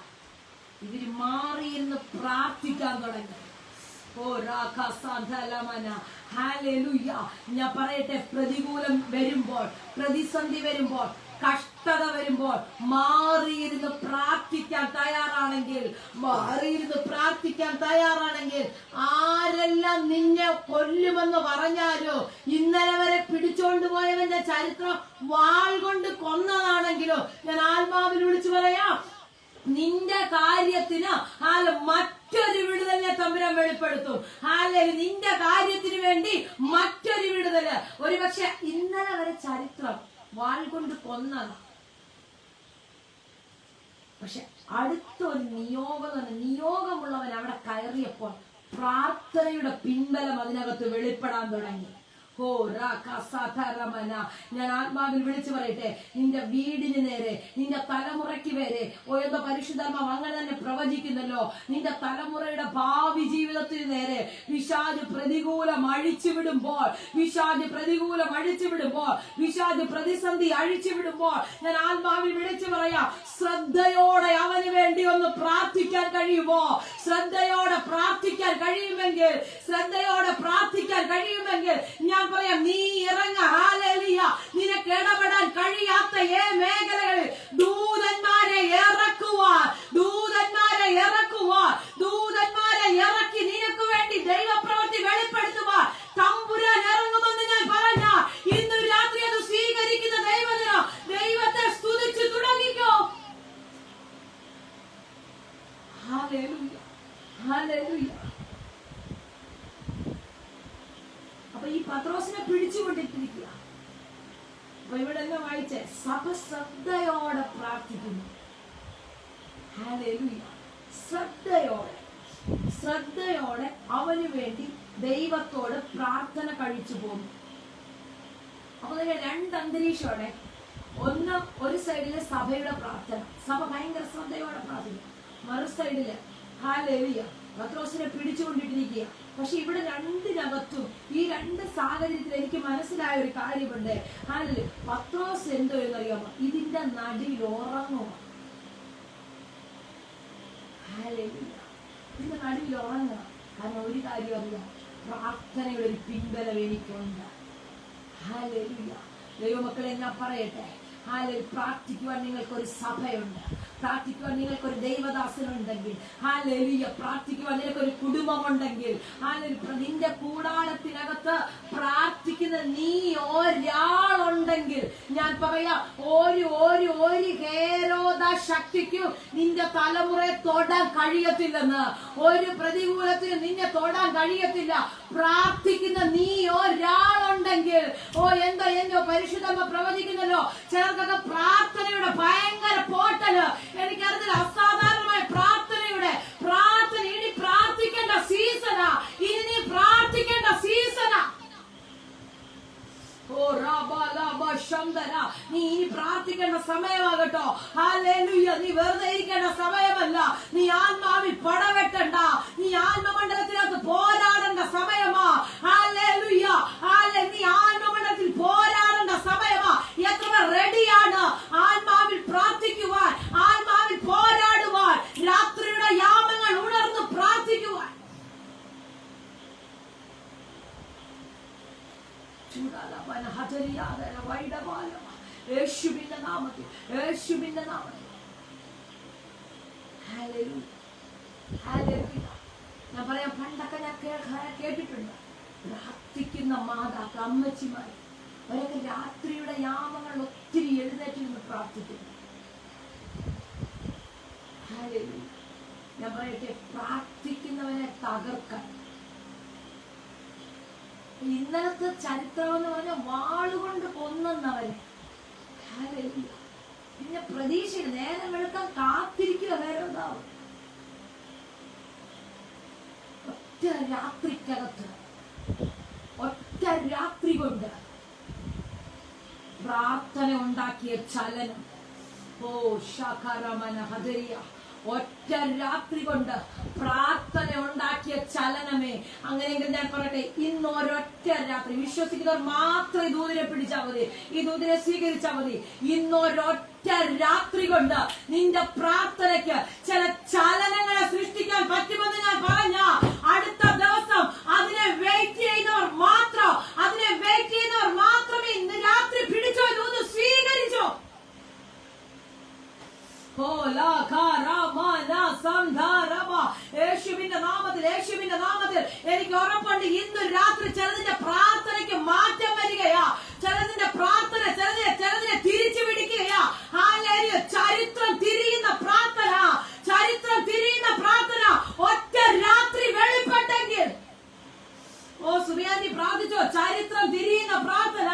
ഇവര് മാറിയിരുന്ന് പ്രാർത്ഥിക്കാൻ തുടങ്ങി. ഹല്ലേലൂയ. ഞാൻ പറയട്ടെ, പ്രതികൂലം വരുമ്പോൾ, പ്രതിസന്ധി വരുമ്പോൾ, കഷ്ടത വരുമ്പോൾ മാറിയിരുന്ന് പ്രാർത്ഥിക്കാൻ തയ്യാറാണെങ്കിൽ, ആരെല്ലാം നിന്നെ കൊല്ലുമെന്ന് പറഞ്ഞാലോ, ഇന്നലെ വരെ പിടിച്ചോണ്ട് പോയവന്റെ ചരിത്രം വാൾ കൊണ്ട് കൊന്നതാണെങ്കിലോ, ഞാൻ ആത്മാവിൽ വിളിച്ചു പറയാം, നിന്റെ കാര്യത്തിന് മറ്റൊരു വിടുതലിനെ തമ്പുരാൻ വെളിപ്പെടുത്തും. നിന്റെ കാര്യത്തിന് വേണ്ടി മറ്റൊരു വിടുതല്. ഒരുപക്ഷെ ഇന്നലെ വരെ ചരിത്രം വാൾ കൊണ്ട് കൊന്നതാണ്. പക്ഷെ അടുത്തൊരു നിയോഗമുള്ളവൻ അവിടെ കയറിയപ്പോൾ പ്രാർത്ഥനയുടെ പിൻബലം അതിനകത്ത് വെളിപ്പെടാൻ തുടങ്ങി. ഞാൻ ആത്മാവിൽ വിളിച്ചു പറയട്ടെ, നിന്റെ വീടിന് നേരെ, നിന്റെ തലമുറയ്ക്ക് വരെ എന്ന പരിശുദ്ധാത്മാവ് അങ്ങനെ തന്നെ പ്രവചിക്കുന്നല്ലോ. നിന്റെ തലമുറയുടെ ഭാവി ജീവിതത്തിന് നേരെ പിശാച് പ്രതികൂലം അഴിച്ചുവിടുമ്പോൾ, പിശാച് പ്രതിസന്ധി അഴിച്ചുവിടുമ്പോൾ ഞാൻ ആത്മാവിൽ വിളിച്ചു പറയാം, ശ്രദ്ധയോടെ അവന് വേണ്ടി ഒന്ന് പ്രാർത്ഥിക്കാൻ കഴിയുമോ? ശ്രദ്ധയോടെ പ്രാർത്ഥിക്കാൻ കഴിയുമെങ്കിൽ ഞാൻ പറയാം, നീ ഇറങ്ങ. ഹല്ലേലൂയ. നിനക്ക് ഇടപെടാൻ കഴിയാത്ത മേഖലകളിൽ ദൂതന്മാരെ ഇറക്കി നിനക്ക് വേണ്ടി ദൈവപ്രവൃത്തി വെളിപ്പെടുത്തുവാൻ തമ്പുരാൻ ഇറങ്ങുമെന്ന് ഞാൻ പറഞ്ഞ ഇന്ന് രാത്രി അത് സ്വീകരിക്കുന്ന ദൈവത്തെ സ്തുതിച്ചു തുടങ്ങിക്കോ. Hallelujah, hallelujah. അപ്പൊ ഈ പത്രോസിനെ പിടിച്ചുകൊണ്ടിട്ടിരിക്കുക. അപ്പൊ ഇവിടെ എന്നെ വായിച്ചേ, സഭ ശ്രദ്ധയോടെ പ്രാർത്ഥിക്കുന്നു. ഹല്ലേലൂയ. ശ്രദ്ധയോടെ അവന് വേണ്ടി ദൈവത്തോട് പ്രാർത്ഥന കഴിച്ചു പോകുന്നു. അപ്പൊ നിങ്ങൾ രണ്ട് അന്തരീക്ഷോടെ, ഒരു സൈഡില് സഭയുടെ പ്രാർത്ഥന, സഭ ഭയങ്കര ശ്രദ്ധയോടെ പ്രാർത്ഥിക്കും. മറു സൈഡില് ഹല്ലേലൂയ പത്രോസിനെ പിടിച്ചുകൊണ്ടിട്ടിരിക്കുക. പക്ഷെ ഇവിടെ രണ്ടിനകത്തും ഈ രണ്ട് സാഹചര്യത്തിൽ എനിക്ക് മനസ്സിലായ ഒരു കാര്യമുണ്ട്. ഹല്ലേലൂയ. പത്രോസ് എന്തോ എന്നറിയാമോ? ഇതിന്റെ നടുവിൽ ഉറങ്ങുക. ഹല്ലേലൂയ. ഇതിന്റെ നടുവിൽ ഉറങ്ങുക. കാരണം ഒരു കാര്യം അറിയാം, പ്രാർത്ഥനയുടെ ഒരു പിൻബലം എനിക്കുണ്ട്. ഹല്ലേലൂയ. ദൈവമക്കളെ ഞാൻ പറയട്ടെ, പ്രാർത്ഥിക്കുവാൻ നിങ്ങൾക്കൊരു സഭയുണ്ട്, പ്രാർത്ഥിക്കുവാൻ നിങ്ങൾക്കൊരു ദൈവദാസനുണ്ടെങ്കിൽ, ഹല്ലേലൂയ, പ്രാർത്ഥിക്കുവാൻ നിങ്ങൾക്കൊരു കുടുംബമുണ്ടെങ്കിൽ, നിന്റെ കൂടാരത്തിനകത്ത് പ്രാർത്ഥിക്കുന്ന നീ ഒരാളുണ്ടെങ്കിൽ, ഞാൻ പറയാം, ഒരു ഹേരോദ ശക്തിക്കും നിന്റെ തലമുറയെ തൊടാൻ കഴിയത്തില്ലെന്ന്. ഒരു പ്രതികൂലത്തിന് നിന്നെ തൊടാൻ കഴിയത്തില്ല. പ്രാർത്ഥിക്കുന്ന നീ ഒരാളുണ്ടെങ്കിൽ, എന്തോ പരിശുദ്ധമ്മ പ്രവചിക്കുന്നല്ലോ, ചിലർക്കൊക്കെ പ്രാർത്ഥനയുടെ ഭയങ്കര പോട്ടല്. എനിക്കറിയില്ല, അസാധാരണമായ പ്രാർത്ഥന ഇനി പ്രാർത്ഥിക്കേണ്ട സീസണാ. നീ ഇനി പ്രാർത്ഥിക്കേണ്ട സമയമാകട്ടോ. ഹല്ലേലൂയ. നീ വെറുതെ ഇരിക്കേണ്ട സമയമല്ല. നീ ആത്മാവിൽ പടവെട്ടണ്ട. നീ ആത്മമണ്ഡലത്തിനകത്ത് പോരാടേണ്ട സമയമാ. ഹല്ലേലൂയ. നീ ആത്മമണ്ഡലത്തിൽ പോരാടേണ്ട സമയമാ. എത്ര റെഡിയാണ് ആത്മാവിൽ പ്രാർത്ഥിക്കുവാൻ, ആത്മാവിൽ പോരാടുവാൻ, രാത്രിയുടെ യാമങ്ങൾ ഉണർന്ന് പ്രാർത്ഥിക്കുവാൻ? യേശുവിന്റെ നാമത്തിൽ. ഞാൻ പറയാം, പണ്ടൊക്കെ ഞാൻ കേട്ടിട്ടുണ്ട്, പ്രാർത്ഥിക്കുന്ന മാതാക്കൾ, അമ്മച്ചിമാർ അവരൊക്കെ രാത്രിയുടെ യാമങ്ങൾ ഒത്തിരി എഴുന്നേറ്റ് നിന്ന് പ്രാർത്ഥിക്കുന്നു. ഞാൻ പറയട്ടെ, പ്രാർത്ഥിക്കുന്നവനെ തകർക്കാൻ. ഇന്നലത്തെ ചരിത്രം എന്ന് പറഞ്ഞാൽ വാളുകൊണ്ട് കൊന്നവരെ. പിന്നെ പ്രതീക്ഷ നേരം വെളുക്കാൻ കാത്തിരിക്കുക ഹേരോദാവ്. ഒറ്റ രാത്രിക്കകത്ത്, ഒറ്റ രാത്രി കൊണ്ട് പ്രാർത്ഥന ഉണ്ടാക്കിയ ചലനം. ഒറ്റ രാത്രി കൊണ്ട് പ്രാർത്ഥന ഉണ്ടാക്കിയ ചലനമേ. അങ്ങനെയെങ്കിൽ ഞാൻ പറയട്ടെ, ഇന്ന് ഒരൊറ്റ രാത്രി വിശ്വസിക്കുന്നവർ മാത്രം ഈ ദൂതിനെ പിടിച്ചാൽ മതി, ഈ ദൂതിനെ സ്വീകരിച്ചാൽ മതി. ഇന്നൊരൊറ്റ രാത്രി കൊണ്ട് നിന്റെ പ്രാർത്ഥനയ്ക്ക് ചില ചലനങ്ങളെ സൃഷ്ടിക്കാൻ പറ്റുമെന്ന് ഞാൻ പറഞ്ഞ അടുത്ത ദിവസം അതിനെ വെയിറ്റ് ചെയ്യുന്നവർ മാത്രമേ ഇന്ന് രാത്രി പിടിച്ചോ ദൂത് സ്വീകരിച്ചോ. യേശുവിന്റെ നാമത്തിൽ എനിക്ക് ഉറപ്പുണ്ട്, ഇന്ന് രാത്രി ചിലതിന്റെ പ്രാർത്ഥനയ്ക്ക് മാറ്റം വരികയാ. ചിലതിന്റെ പ്രാർത്ഥന ചിലതിനെ തിരിച്ചു പിടിക്കുകയാ. ചരിത്രം തിരിയുന്ന പ്രാർത്ഥന ഒറ്റ രാത്രി വെളിപ്പെട്ടെങ്കിൽ, സുബിയാന്തി പ്രാർത്ഥിച്ചോ ചരിത്രം തിരിയുന്ന പ്രാർത്ഥന.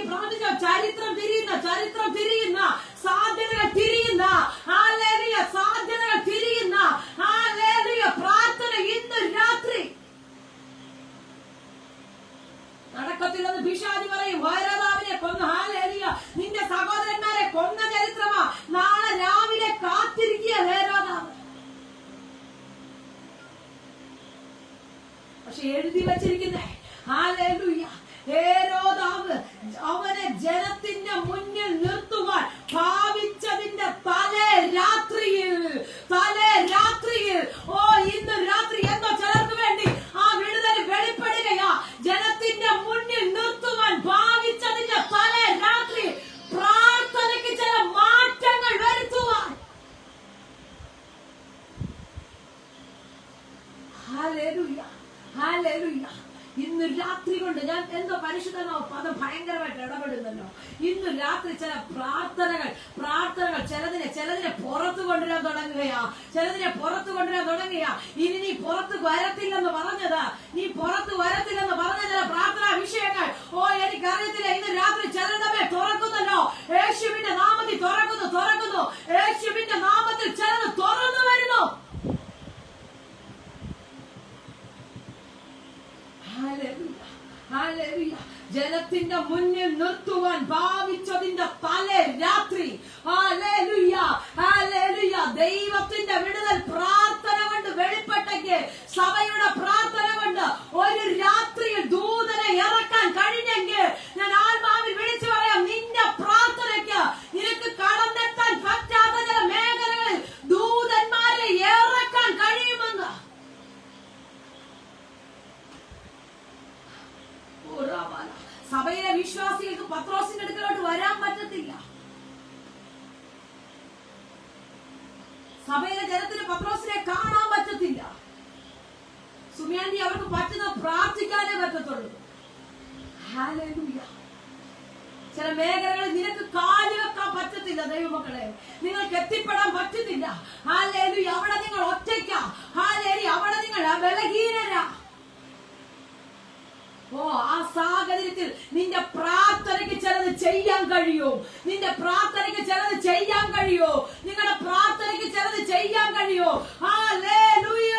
പ്രാർത്ഥിച്ചോ ചരിത്രം തിരിയുന്ന സാധ്യതകൾ തിരിയുന്ന പക്ഷെ എഴുതി വച്ചിരിക്കുന്നേ, ഹല്ലേലൂയ, ഹേരോദാവ് അവനെ ജനത്തിന്റെ മുന്നിൽ നിർത്തുവാൻ ഭാവിച്ചതിന്റെ തലേ രാത്രിയിൽ ഓ ഇന്ന് രാത്രി എന്തോ ചിലർക്ക് വേണ്ടി ആ വിടുതൽ വെളിപ്പെടുകയാ. ജനത്തിന്റെ മുന്നിൽ നിർത്തുവാൻ ഭാവിച്ചതിന്റെ തലേ രാത്രി പ്രാർത്ഥനയ്ക്ക് ചില മാറ്റങ്ങൾ വരുത്തുവാൻ. Hallelujah, hallelujah. ഇന്ന് രാത്രി കൊണ്ട് ഞാൻ എന്തോ പരിശുദ്ധമാവും പദം ഭയങ്കരമായിട്ട് ഇടപെടുന്നല്ലോ. ഇന്ന് രാത്രി ചില പ്രാർത്ഥനകൾ ചിലതിനെ പുറത്തു കൊണ്ടുവരാൻ തുടങ്ങുകയാ. ഇനി നീ പുറത്ത് വരത്തില്ലെന്ന് പറഞ്ഞത്, ചില പ്രാർത്ഥനാ വിഷയങ്ങൾ, ഓ എനിക്കറിയത്തില്ല, ഇന്ന് രാത്രി ചിലതമേ തുറക്കുന്നല്ലോ. യേശുവിന്റെ നാമത്തിൽ തുറക്കുന്നു. യേശുവിന്റെ നാമത്തിൽ ചിലത് തുറന്നു വരുന്നു. ഹല്ലേലൂയ. ജനത്തിന്റെ മുന്നിൽ നിർത്തുവാൻ ഭാവിച്ചതിന്റെ തലേ രാത്രി, ഹല്ലേലൂയ, ഹല്ലേലൂയ, ദൈവത്തിന്റെ വിടുതൽ പ്രാർത്ഥന കൊണ്ട് വെളിപ്പെട്ടെങ്കിൽ, സഭയുടെ പ്രാർത്ഥന കൊണ്ട് ഒരു രാത്രിയിൽ ദൂതനെ ഇറക്കാൻ കഴിഞ്ഞെങ്കിൽ, ഞാൻ ആത്മാവിൽ വിളിച്ചു പറയാം, നിന്റെ പ്രാർത്ഥനയ്ക്ക് നിനക്ക് കടന്നെത്താൻ പറ്റാത്ത ചില മേഖലകളിൽ ദൂതന്മാരെ ഇറക്കാൻ കഴിയുമെന്ന്. സഭയിലെ വിശ്വാസികൾക്ക് പത്രോസിന്റെ അടുക്കലോട്ട് വരാൻ പറ്റത്തില്ല. സഭയിലെ ജനത്തിന് പത്രോസിനെ കാണാൻ പറ്റത്തില്ല. സുമിയാന്റി അവർക്ക് പറ്റുന്ന പ്രാർത്ഥിക്കാനേ പറ്റത്തുള്ളൂ. ഹല്ലേലൂയ. ചില മേഖലകളിൽ നിനക്ക് കാല് വെക്കാൻ പറ്റത്തില്ല. ദൈവമക്കളെ, നിങ്ങൾക്ക് എത്തിപ്പെടാൻ പറ്റുന്നില്ല. ഹല്ലേലൂയ. അവിടെ നിങ്ങൾ ഒറ്റയ്ക്കാ. ഹല്ലേലൂയ. അവിടെ നിങ്ങൾ ബലഹീനരാ. ഓ ആ സാഹചര്യത്തിൽ നിന്റെ പ്രാർത്ഥനയ്ക്ക് ചിലത് ചെയ്യാൻ കഴിയോ? നിങ്ങളുടെ പ്രാർത്ഥനയ്ക്ക് ചിലത് ചെയ്യാൻ കഴിയോ? ഹല്ലേലൂയ.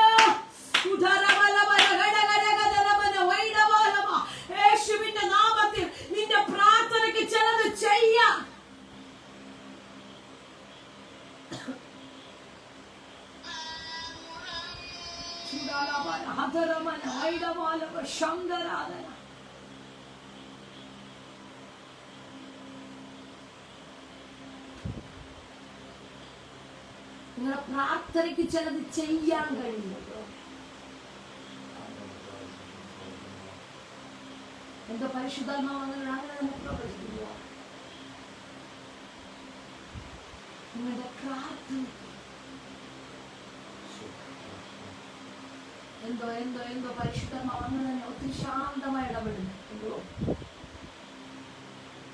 യേശുവിന്റെ നാമത്തിൽ നിന്റെ പ്രാർത്ഥനയ്ക്ക് ചിലത് ചെയ്യാം. നിങ്ങളുടെ പ്രാർത്ഥനയ്ക്ക് ചിലത് ചെയ്യാൻ കഴിയുമല്ലോ. എന്തോ പരിശുദ്ധാത്മാവ് അങ്ങനെ പ്രവർത്തിക്കുക. നിങ്ങളുടെ പ്രാർത്ഥന എന്തോ പരിശുദ്ധമാവ് അങ്ങനെ ഒത്തിരി ശാന്തമായി ഇടപെടുന്നു. എന്തോ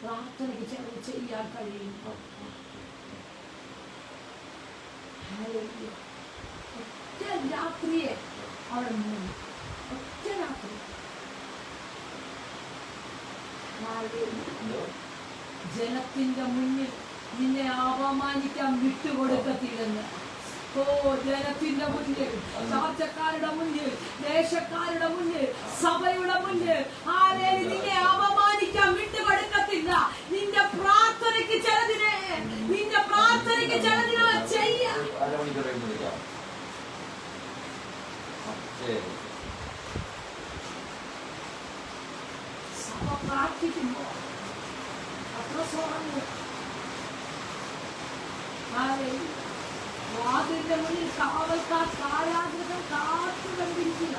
പ്രാർത്ഥനയ്ക്ക് ചിലത് ചെയ്യാൻ കഴിയും. ഒറ്റ രാത്രിയെ അവിടെ നിന്ന് ഒറ്റ രാത്രി ജനത്തിന്റെ മുന്നിൽ നിന്നെ അപമാനിക്കാൻ വിട്ടുകൊടുക്കത്തില്ലെന്ന്. ഓ ജനത്തിന്റെ മുന്നിൽ, ചാർച്ചക്കാരുടെ മുന്നിൽ, ദേശക്കാരുടെ മുന്നിൽ, സഭയുടെ മുന്നിൽ ആരെയും നിന്നെ അപമാനിക്കാൻ വിട്ടുകൊടുക്കത്തില്ല. നിന്റെ പ്രാർത്ഥനയ്ക്ക് ചിലതിനെ ചെയ്യാം. സഭ പ്രാർത്ഥിക്കുമ്പോ അത്ര വാതിലിന്റെ മുന്നിൽ കാവൽക്കാർ കാരാഗ്രഹം കാത്തു കണ്ടിരിക്കുക.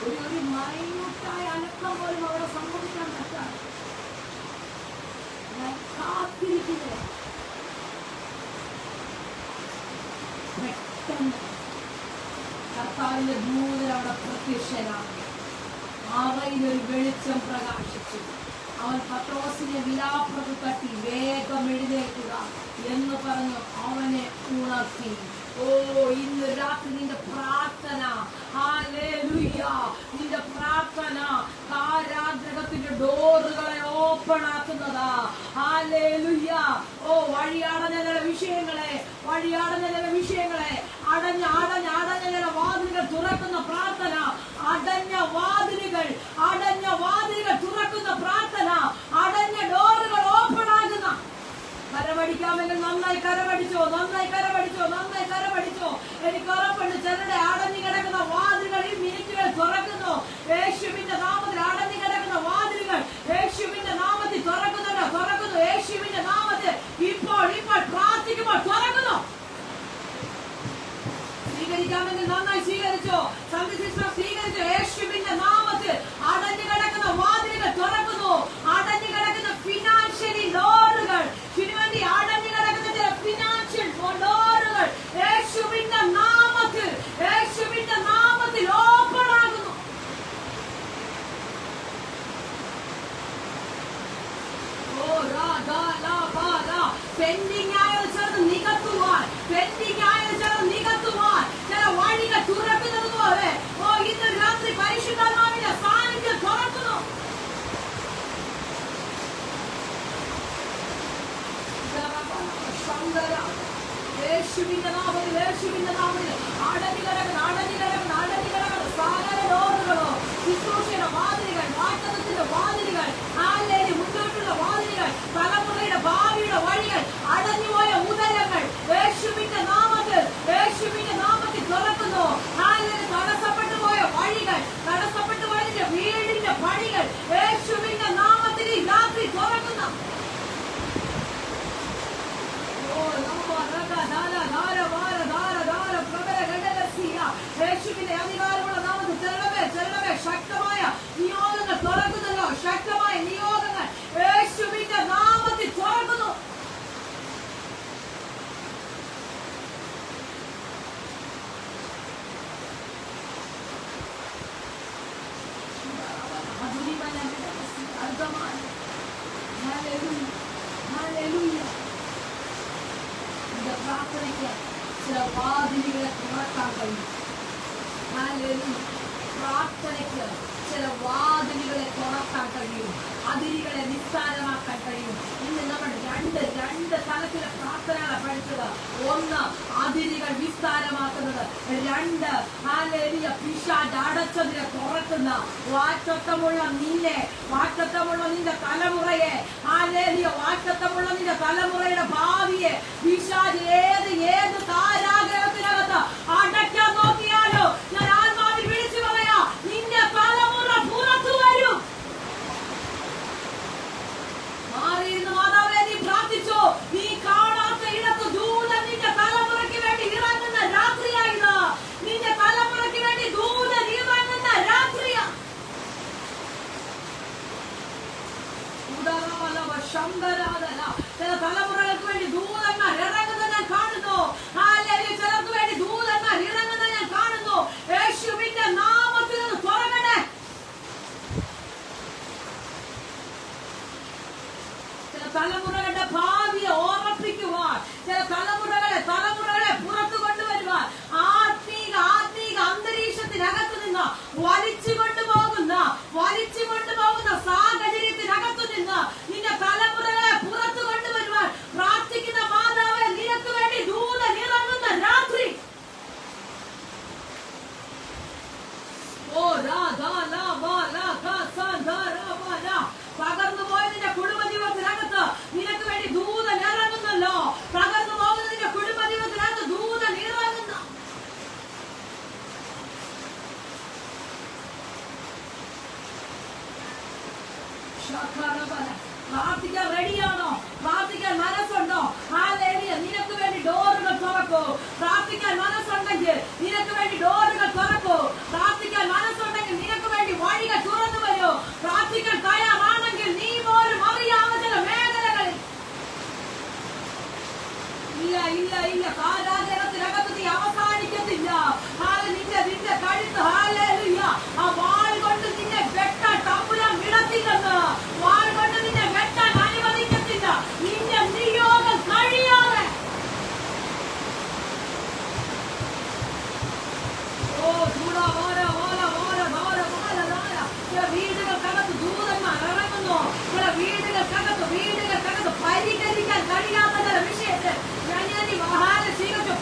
ഒരു മൈന്യൂട്ടായ അനക്കം പോലും അവിടെ സംഭവിക്കാൻ പറ്റാതെ കാത്തിരിക്കുക. പെട്ടെന്ന് കർത്താവിന്റെ ദൂതൻ അവിടെ പ്രത്യക്ഷനാണ്. അവയിലൊരു വെളിച്ചം പ്രകാശിച്ചു. അവൻ പത്രോസിനെ വിലാപ്പുറത്ത് തട്ടി വേഗം എഴുന്നേൽക്കുക എന്ന് പറഞ്ഞു അവനെ ഉണർത്തി. ഓ ഇന്ന് രാത്രി നിന്റെ പ്രാർത്ഥന, ഹല്ലേലൂയ, നിന്റെ പ്രാർത്ഥന കാരാഗ്രഹത്തിന്റെ ഡോറുകളെ ഓപ്പൺ ആക്കുന്നതാ. ഹല്ലേലൂയ. ഓ വഴിയടഞ്ഞ ചില വിഷയങ്ങളെ അടഞ്ഞ ചില വാതിലുകൾ തുറക്കുന്ന പ്രാർത്ഥന, അടഞ്ഞ വാതിലുകൾ തുറക്കുന്ന പ്രാർത്ഥന, അടഞ്ഞ ഡോറുകൾ ഓപ്പൺ ആകുന്ന. കരമടിക്കാമെങ്കിൽ നന്നായി കരമടിച്ചോ. എനിക്ക് ഉറപ്പുണ്ട് ചിലരുടെ അടഞ്ഞു കിടക്കുന്ന വാതിലുകൾ ഈ മിനിറ്റുകൾ തുറക്കുന്നു. യേശുവിന്റെ നാമത്തിൽ അടഞ്ഞു കിടക്കുന്ന വാതിലുകൾ യേശുവിന്റെ നാമത്തിൽ തുറക്കുന്നുണ്ട്, തുറക്കുന്നു. യേശുവിന്റെ നാമത്തിൽ ഇപ്പോൾ പ്രാർത്ഥിക്കുമ്പോൾ തുറക്കുന്നു. സ്വീകരിക്കാമെങ്കിൽ നന്നായി സ്വീകരിച്ചോ. സ്വീകരിച്ചോ. യേശുവിന്റെ നാമത്തിൽ അടഞ്ഞു കിടക്കുന്ന വാതിലുകൾ തുറക്കുന്നു. അടഞ്ഞു കിടക്കുന്ന ഫിനാൻഷ്യലി ഡോറുകൾ, ഇതിനുവേണ്ടി അടഞ്ഞു കിടക്കുന്ന ചില ഫിനാൻഷ്യൽ ഡോറുകൾ യേശുവിന്റെ നാമത്തിൽ ഓപ്പൺ ആകുന്നു. പെൻഡിങ് ആയത് ചേർന്ന് നികത്തുവാൻ, ചില വഴികൾ തുറക്കുന്നത് പോലെ ഇന്ന് രാത്രി പരിശുദ്ധാത്മാവിന്റെ സാന്നിധ്യം തുറക്കുന്നു. യേശുവിന്റെ നാമത്തിൽ അടഞ്ഞു കിടക്കുന്ന സകല ഡോറുകളോ, ശുശ്രൂഷയുടെ വാതിലുകൾ, വാഗ്ദത്തത്തിന്റെ വാതിലുകൾ, മുന്നോട്ടുള്ള വാതിലുകൾ, തലമുറയുടെ ഭാവിയുടെ വഴികൾ, അടഞ്ഞുപോയ ഉദരങ്ങൾ യേശുവിന്റെ നാമത്തിൽ തുറക്കുന്നു. തടസ്സപ്പെട്ടു പോയ വഴികൾ, തടസ്സപ്പെട്ടു പോയ വീടിന്റെ പണികൾ യേശുവിന്റെ നാമത്തിൽ രാത്രി തുറക്കുന്നു. യേശുവിന്റെ അധികാരമുള്ള നാമത്തിൽ ചെല്ലവേ ശക്തമായ നിയോഗങ്ങൾ തുറക്കുന്നല്ലോ. ശക്തമായ നിയോഗങ്ങൾ യേശുവിന്റെ നാമത്തിൽ തുറക്കുന്നു. പ്രാർത്ഥനയ്ക്ക് ചില വാതിലുകളെ തുറക്കാൻ കഴിയും. പ്രാർത്ഥനയ്ക്ക് ചില വാതിലുകളെ തുറക്കാൻ കഴിയും, അതിരുകളെ നിസ്സാരമാക്കാൻ കഴിയും. ഇന്ന് നമ്മൾ രണ്ട് തലത്തിലെ പ്രാർത്ഥനകളെ പഠിച്ചത്. ഒന്ന്, അതിരുകൾ വിസ്താരമാക്കുന്നത്. രണ്ട്, പിശാച് അടച്ചതിനെ തുറക്കുന്ന. വാറ്റത്വമുള്ള നിന്റെ തലമുറയെ, വാറ്റത്വമുള്ള നിന്റെ തലമുറയുടെ ഭാവിയെ പിശാച് ഏത് കാരാഗ്രഹത്തിനകത്ത് അടയ്ക്കാൻ നോക്കിയാലോ ഞാൻ ആത്മാവിൽ വിളിച്ചു പറയാ, നിന്റെ തലമുറ പുറത്തു വരും. മാറിയിരുന്ന മാതാവേ നീ പ്രാർത്ഥിച്ചോ. നീ കാണാത്ത ഇടത്ത് ദൂതൻ നിന്റെ തലമുറയ്ക്ക് വേണ്ടി ഇറങ്ങുന്ന രാത്രിയായിരുന്നു. നിന്റെ തലമുറയ്ക്ക് വേണ്ടി ദൂതൻ ഇറങ്ങുന്ന രാത്രിയാ. ചില തലമുറകൾക്ക് വേണ്ടി ദൂതന്മാർ ഇറങ്ങുന്നത് ഞാൻ കാണുന്നു. ചിലർക്ക് വേണ്ടി ദൂതന്മാർ ഇറങ്ങുന്നത് ഞാൻ കാണുന്നു. യേശുവിന്റെ നാമത്തിൽ നിന്ന് തുറങ്ങണേ. ചില തലമുറകളുടെ ഭാവിയെ ഓർമ്മിപ്പിക്കുവാൻ, ചില തലമുറകളെ പുറത്തു കൊണ്ടുവരുവാൻ, ആത്മീക അന്തരീക്ഷത്തിനകത്തു നിന്ന് വലിച്ചു കൊണ്ടുപോകുന്ന സാഹചര്യത്തിനകത്തു നിന്ന് നിന്റെ തലമുറകളെ പുറത്തു കൊണ്ടുവരുവാൻ പ്രാർത്ഥിക്കുന്ന മാതാവേ, നിനക്ക് വേണ്ടി ദൂതൻ ഇറങ്ങുന്ന രാത്രി. പകർന്നു പോയതിന്റെ കുടുംബജീവിതത്തിനകത്ത് നിനക്ക് വേണ്ടി ദൂതൻ ഇറങ്ങുന്നല്ലോ. പകർന്നു പോകുന്നതിന്റെ കുടുംബജീവിതത്തിനകത്ത് ദൂതൻ ഇറങ്ങുന്ന. പ്രാർത്ഥിക്കാൻ റെഡിയാണോ? പ്രാർത്ഥിക്കാൻ മനസ്സുണ്ടോ? നിനക്ക് വേണ്ടി ഡോറുകൾ തുറക്കൂ. പ്രാർത്ഥിക്കാൻ മനസ്സുണ്ടെങ്കിൽ നിനക്ക് വേണ്ടി ഡോറുകൾ തുറക്കൂ. പ്രാർത്ഥിക്കാൻ മനസ്സുണ്ടെങ്കിൽ നിനക്ക് വേണ്ടി വഴികൾ തുറന്നു വരൂ. പ്രാർത്ഥിക്കാൻ തയ്യാറാണെങ്കിൽ നീ പോലും അറിയാവുന്ന ചില മേഖലകളിൽ ഇല്ല കാരാഗ്രഹത്തിനകത്ത് നീ അവസാനിക്കത്തില്ല. നിന്റെ കഴുത്ത് ആ വാൾ കൊണ്ട് നിന്നെ വെട്ടാൻ തമ്പുരാൻ വിടത്തില്ലെന്ന്. വാൾ കൊണ്ട് നിന്നെ വെട്ടാൻ അനുവദിക്കത്തില്ല. നിന്റെ നിയോഗം കഴിയാതെ വീടുകൾക്കകത്ത് ദൂതന്മാർ ഇറങ്ങുന്നു. ചില വീടുകൾക്കകത്ത് പരിഹരിക്കാൻ കഴിയാത്ത ചില വിഷയത്തിൽ ഞാൻ സ്വീകരിച്ചു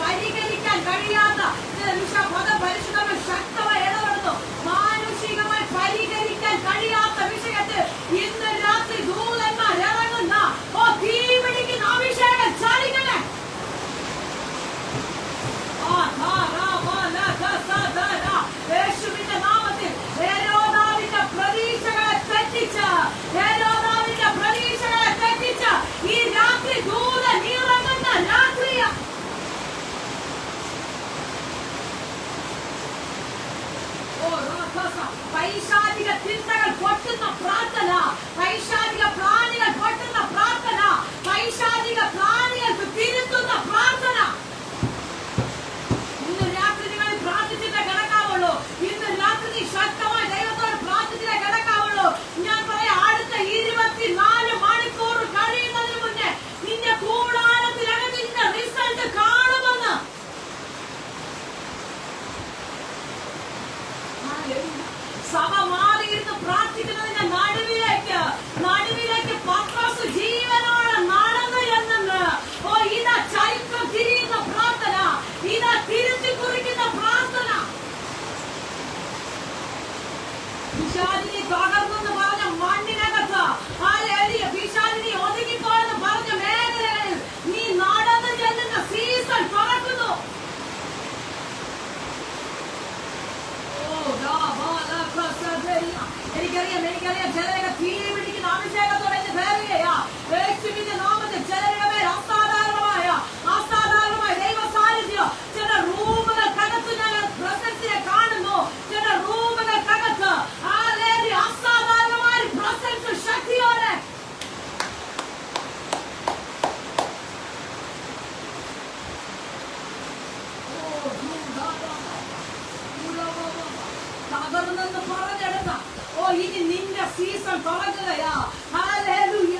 സീസൺ തുടങ്ങുകയാ. ഹല്ലേലൂയ.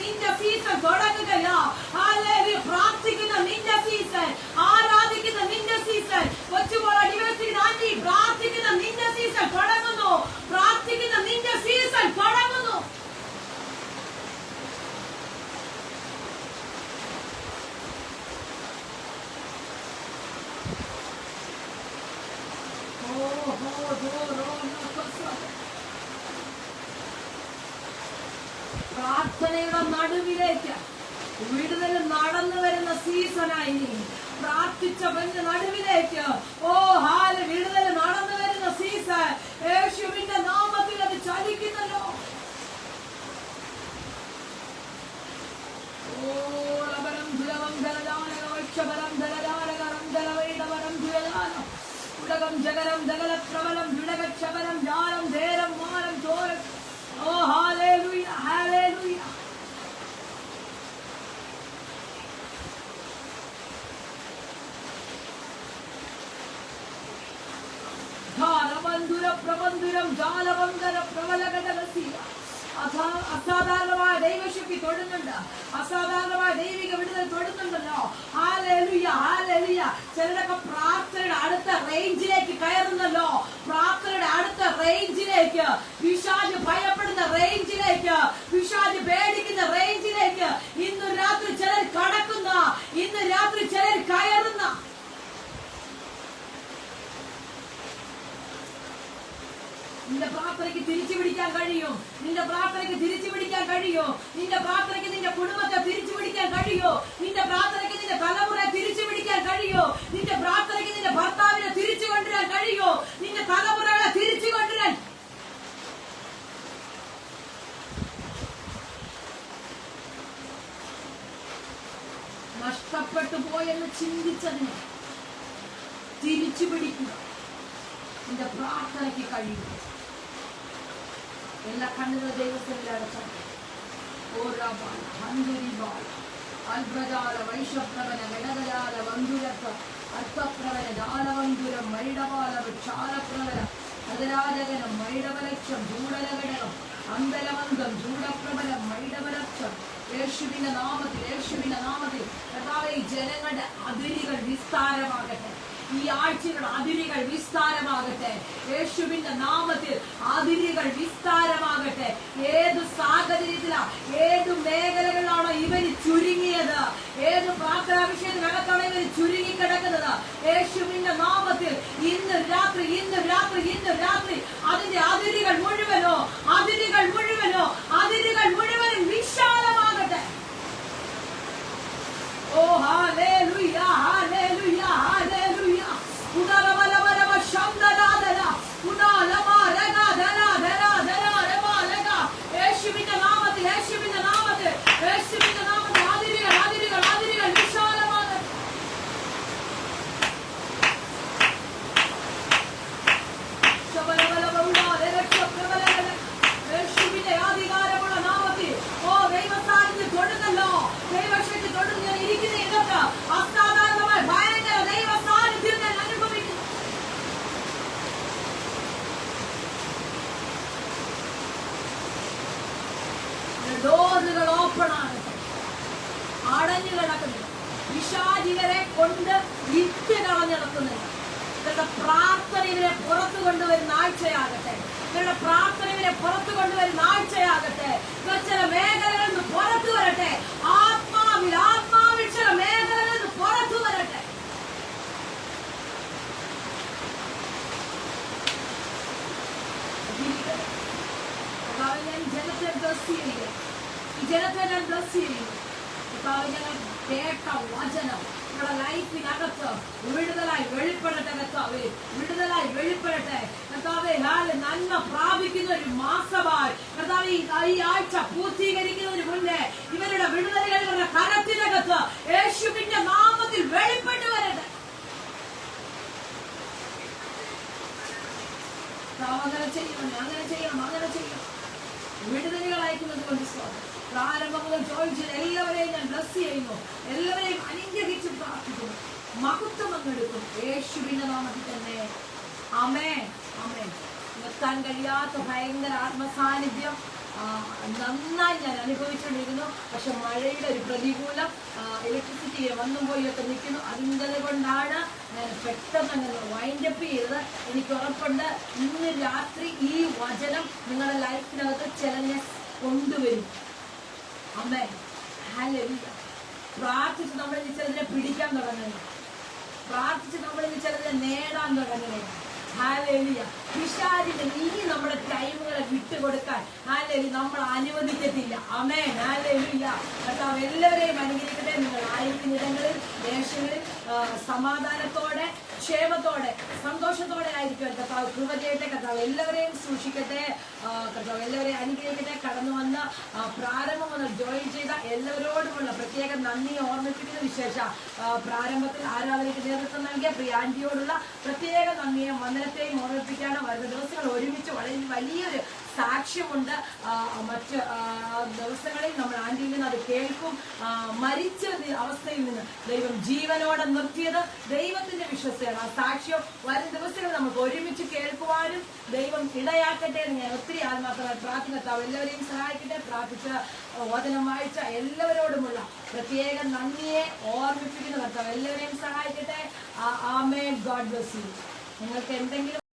നിന്റെ സീസൺ തുടങ്ങുകയാ. ഹല്ലേലൂയ. പ്രാർത്ഥിക്കുന്ന നിന്റെ സീസൺ, ആരാധിക്കുന്ന നിന്റെ സീസൺ, കൊച്ചുമോള ഡിവൈസിക്കുന്ന ആന്റി പ്രാർത്ഥിക്കുന്ന നിന്റെ സീസൺ തുടങ്ങുന്നു. പ്രാർത്ഥിക്കുന്ന നിന്റെ സീസൺ തുടങ്ങുന്നു. പ്രാർത്ഥനയുടെ നടുവിലേക്ക് വിടുതൽ നടന്നു വരുന്ന സീസണായി നീ പ്രാർത്ഥിച്ചവന്റെ നടുവിലേക്ക് വിടുതൽ നടന്നു വരുന്ന സീസൺ. യേശുവിന്റെ നാമത്തിൽ അത് ചലിക്കുന്നല്ലോ. ജഗരം ജഗല പ്രബലം വിടകക്ഷപരം ജാലം ധേരം മാനം ചോരം. ഓ ഹല്ലേലൂയ, ഹല്ലേലൂയ. ധാരബന്ധുര പ്രബന്ധുരം ജാലബന്ധര പ്രബലഘടകസീയ. അസാധാരണമായ ദൈവശക്തി തൊടുന്നുണ്ട്. അസാധാരണമായ ദൈവിക വിടുതൽ തൊടുന്നുണ്ടല്ലോ. Hallelujah, hallelujah. ചിലരൊക്കെ പ്രാർത്ഥനയുടെ അടുത്ത റേഞ്ചിലേക്ക് കയറുന്നല്ലോ. പ്രാർത്ഥനയുടെ അടുത്ത റേഞ്ചിലേക്ക്, പിശാച് ഭയപ്പെടുന്ന റേഞ്ചിലേക്ക്, പിശാച് പേടിക്കുന്ന റേഞ്ചിലേക്ക് ഇന്ന് രാത്രി ചിലർ കടക്കുന്ന, ഇന്ന് രാത്രി ചിലർ കയറുന്ന. നിന്റെ പ്രാർത്ഥനയ്ക്ക് തിരിച്ചു പിടിക്കാൻ കഴിയും. നിന്റെ പ്രാർത്ഥനയ്ക്ക് തിരിച്ചു പിടിക്കാൻ കഴിയോ? നിന്റെ പ്രാർത്ഥനയ്ക്ക് നിന്റെ കുടുംബത്തെ തിരിച്ചു പിടിക്കാൻ കഴിയോ? നിന്റെ പ്രാർത്ഥനയ്ക്ക് നിന്റെ തലമുറ തിരിച്ചു പിടിക്കാൻ കഴിയോ? നിന്റെ പ്രാർത്ഥനയ്ക്ക് നിന്റെ ഭർത്താവിനെ തിരിച്ചു കൊണ്ടുവരാൻ കഴിയോ? നിന്റെ തലമുറകളെ തിരിച്ചു കൊണ്ടുവരാൻ. നഷ്ടപ്പെട്ടു പോയെന്ന് ചിന്തിച്ചതിനെ തിരിച്ചു പിടിക്കുക നിന്റെ പ്രാർത്ഥനയ്ക്ക് കഴിയും. എല്ലാ കണ്ണുകൾ ദൈവത്തിന്റെ അടച്ചാൽ അൽബ്രജാല വൈഷപ്രവന ഗണകജാല വന്ധുരത്വ അർത്ഥപ്രവന ജാലവന്ധുരം മൈഡവാല വൃക്ഷാലപ്രവന അതരാജകനം മൈഡവലക്ഷം ചൂടലഘടകം അന്തലമന്തം ചൂടപ്രബലം മൈഡവലക്ഷം. യേശുവിന്റെ നാമത്തിൽ, യേശുവിന്റെ നാമത്തിൽ കർത്താവേ, ഈ ജനങ്ങളുടെ അതിരുകൾ വിസ്താരമാകട്ടെ. ഈ ആഴ്ചയുടെ അതിരുകൾ വിസ്താരമാകട്ടെ. യേശുവിന്റെ നാമത്തിൽ അതിരുകൾ വിസ്താരമാകട്ടെ. ഏത് സാഹചര്യത്തിലാ, ഏത് മേഖലകളിലാണോ ഇവര് ചുരുങ്ങിയത്, ഏത് പ്രാർത്ഥനാ വിഷയത്തിനകത്താണ് ഇവര് ചുരുങ്ങിക്കിടക്കുന്നത്, യേശുവിന്റെ നാമത്തിൽ ഇന്ന് രാത്രി, ഇന്ന് രാത്രി, ഇന്ന് രാത്രി അതിന്റെ അതിരുകൾ മുഴുവനോ, അതിരുകൾ മുഴുവനോ, അതിരുകൾ മുഴുവനും വിശാലമാകട്ടെ. ഓ ഹല്ലേലൂയ, ഹല്ലേലൂയ, ഹല്ലേലൂയ. ഉദരബലബലബ ശബ്ദനാദന ഉദാലമാരഗദനദനദനദനദനദന. യേശുവിന്റെ നാമത്തിൽ, യേശുവിന്റെ നാമത്തിൽ, യേശുവിന്റെ നാമത്തിൽ അതിരുകൾ, അതിരുകൾ, അതിരുകൾ വിശാലമാകട്ടെ. യേശുവിന്റെ അധികാരമുള്ള നാമത്തിൽ ദൈവസാന്നിധ്യം തൊടുന്നല്ലോ. ദൈവശക്തി തൊടുന്ന ഞാൻ ഇരിക്കുന്ന ഇടത്ത് അസാധാരണമായ ഭയങ്കര ദൈവ സാന്നിധ്യം ഞാൻ അനുഭവിക്കുന്നു. ഡോറുകൾ ഓപ്പൺ ആകട്ടെ. അടഞ്ഞു കിടക്കുന്നില്ല. പിശാചികരെ കൊണ്ട് ഇറ്റ് കളഞ്ഞു നടക്കുന്നില്ല. ഇവരുടെ പ്രാർത്ഥന ഇവരെ പുറത്തു കൊണ്ടുവരുന്ന ആഴ്ചയാകട്ടെ. ഇവരുടെ പ്രാർത്ഥന ഇവരെ പുറത്തു കൊണ്ടുവരുന്ന ആഴ്ചയാകട്ടെ. ചില മേഖലകളിൽ നിന്ന് പുറത്തു വരട്ടെ. ആത്മാവിൽ, ആത്മാവിൽ ചില മേഖലകളിൽ നിന്ന് പുറത്തു വരട്ടെ. ഞാൻ ജനത്തെ ബ്ലസ് ചെയ്യുക, ഈ ജനത്തെ ഞാൻ ബ്ലസ് ചെയ്യുന്നു. ഞങ്ങൾ കേട്ട വചനം നമ്മുടെ ലൈഫിനകത്ത് വിടുതലായി വെളിപ്പെടട്ടെ. കർത്താവേ, വിടുതലായി വെളിപ്പെടട്ടെ. കർത്താവേ, നന്മ പ്രാപിക്കുന്ന ഒരു മാസമായി കർത്താവേ ഈ ആഴ്ച പൂർത്തീകരിക്കുന്നതിന് മുന്നേ ഇവരുടെ വിടുതലുകൾ ഇവരുടെ കരത്തിനകത്ത് യേശുവിന്റെ നാമത്തിൽ വെളിപ്പെട്ടു വരട്ടെ. അങ്ങനെ ചെയ്യണം, അങ്ങനെ ചെയ്യണം, അങ്ങനെ ചെയ്യണം. വിടുതലുകൾ അയക്കുന്നത് കൊണ്ട് പ്രാരംഭം മുതൽ ചോദിച്ചത് എല്ലാവരെയും ഞാൻ ബ്ലസ് ചെയ്യുന്നു. എല്ലാവരെയും അനുഗ്രഹിച്ച് പ്രാർത്ഥിക്കുന്നു. മഹത്വം അങ്ങെടുക്കും യേശുവിന്റെ നാമത്തിൽ തന്നെ. ആമേൻ, ആമേൻ. നിർത്താൻ കഴിയാത്ത ഭയങ്കര ആത്മസാന്നിധ്യം നന്നായി ഞാൻ അനുഭവിച്ചുകൊണ്ടിരിക്കുന്നു. പക്ഷെ മഴയുടെ ഒരു പ്രതികൂലം, ഇലക്ട്രിസിറ്റി വന്നും പോയൊക്കെ നിൽക്കുന്നു. അതിൻ്റെ കൊണ്ടാണ് ഞാൻ പെട്ടെന്ന് അങ്ങനെ വൈൻഡപ്പ് ചെയ്തത്. എനിക്ക് ഉറപ്പുണ്ട് ഇന്ന് രാത്രി ഈ വചനം നിങ്ങളുടെ ലൈഫിനകത്ത് ചിലനെസ് കൊണ്ടുവരും. ആമേൻ. ഹല്ലേലൂയ. പ്രാർത്ഥിച്ച് നമ്മളിൽ ചിലതിനെ പിടിക്കാൻ തുടങ്ങുന്നു. പ്രാർത്ഥിച്ച് നമ്മളിൽ ചിലതിനെ നേടാൻ തുടങ്ങുന്നു. ഹല്ലേലൂയ. പിശാചിന് ഇനി നമ്മുടെ ടൈമുകളെ വിട്ടുകൊടുക്കാൻ ഹല്ലേലൂയ നമ്മൾ അനുവദിക്കത്തില്ല. ആമേൻ. ഹല്ലേലൂയ. കർത്താവ് എല്ലാവരെയും അനുഗ്രഹിക്കട്ടെ. നിങ്ങൾ ആയിരിക്കുന്ന ഇടങ്ങളിൽ ദേശങ്ങളിൽ സമാധാനത്തോടെ ക്ഷേമത്തോടെ സന്തോഷത്തോടെ ആയിരിക്കും. കർത്താവ് കൃപ ചെയ്യട്ടെ. കർത്താവ് എല്ലാവരെയും സൂക്ഷിക്കട്ടെ. കർത്താവ് എല്ലാവരെയും അനുഗ്രഹിക്കട്ടെ. കടന്നു വന്ന് പ്രാരംഭം വന്ന് ജോയിൻ ചെയ്ത എല്ലാവരോടുമുള്ള പ്രത്യേക നന്ദി ഓർമ്മിപ്പിക്കുന്ന വിശേഷ പ്രാരംഭത്തിൽ ആരാധനയ്ക്ക് നേതൃത്വം നൽകിയ പ്രിയ ആന്റിയോടുള്ള പ്രത്യേക നന്ദിയും വന്ദനത്തെയും ഓർമ്മിപ്പിക്കാണ്. വരുന്ന ദിവസങ്ങൾ ഒരുമിച്ച് വളരെ വലിയൊരു സാക്ഷ്യമുണ്ട്. മറ്റ് ദിവസങ്ങളിൽ നമ്മൾ ആന്റിയിൽ നിന്ന് അത് കേൾക്കും. മരിച്ച അവസ്ഥയിൽ നിന്ന് ദൈവം ജീവനോടെ നിർത്തിയത് ദൈവത്തിന്റെ വിശ്വസ്തയാണ്. ആ സാക്ഷ്യം വരും ദിവസങ്ങൾ നമുക്ക് ഒരുമിച്ച് കേൾക്കുവാനും ദൈവം ഇടയാക്കട്ടെ എന്ന് ഞാൻ ഒത്തിരി ആത്മാർത്ഥമായി പ്രാർത്ഥിക്കത്താവും. എല്ലാവരെയും സഹായിക്കട്ടെ. പ്രാർത്ഥിച്ച് വചനം വായിച്ച എല്ലാവരോടുമുള്ള പ്രത്യേക നന്ദിയെ ഓർമ്മിപ്പിക്കുന്ന കർത്താവ് എല്ലാവരെയും സഹായിക്കട്ടെ. ആമേൻ. God bless you. നിങ്ങൾക്ക് എന്തെങ്കിലും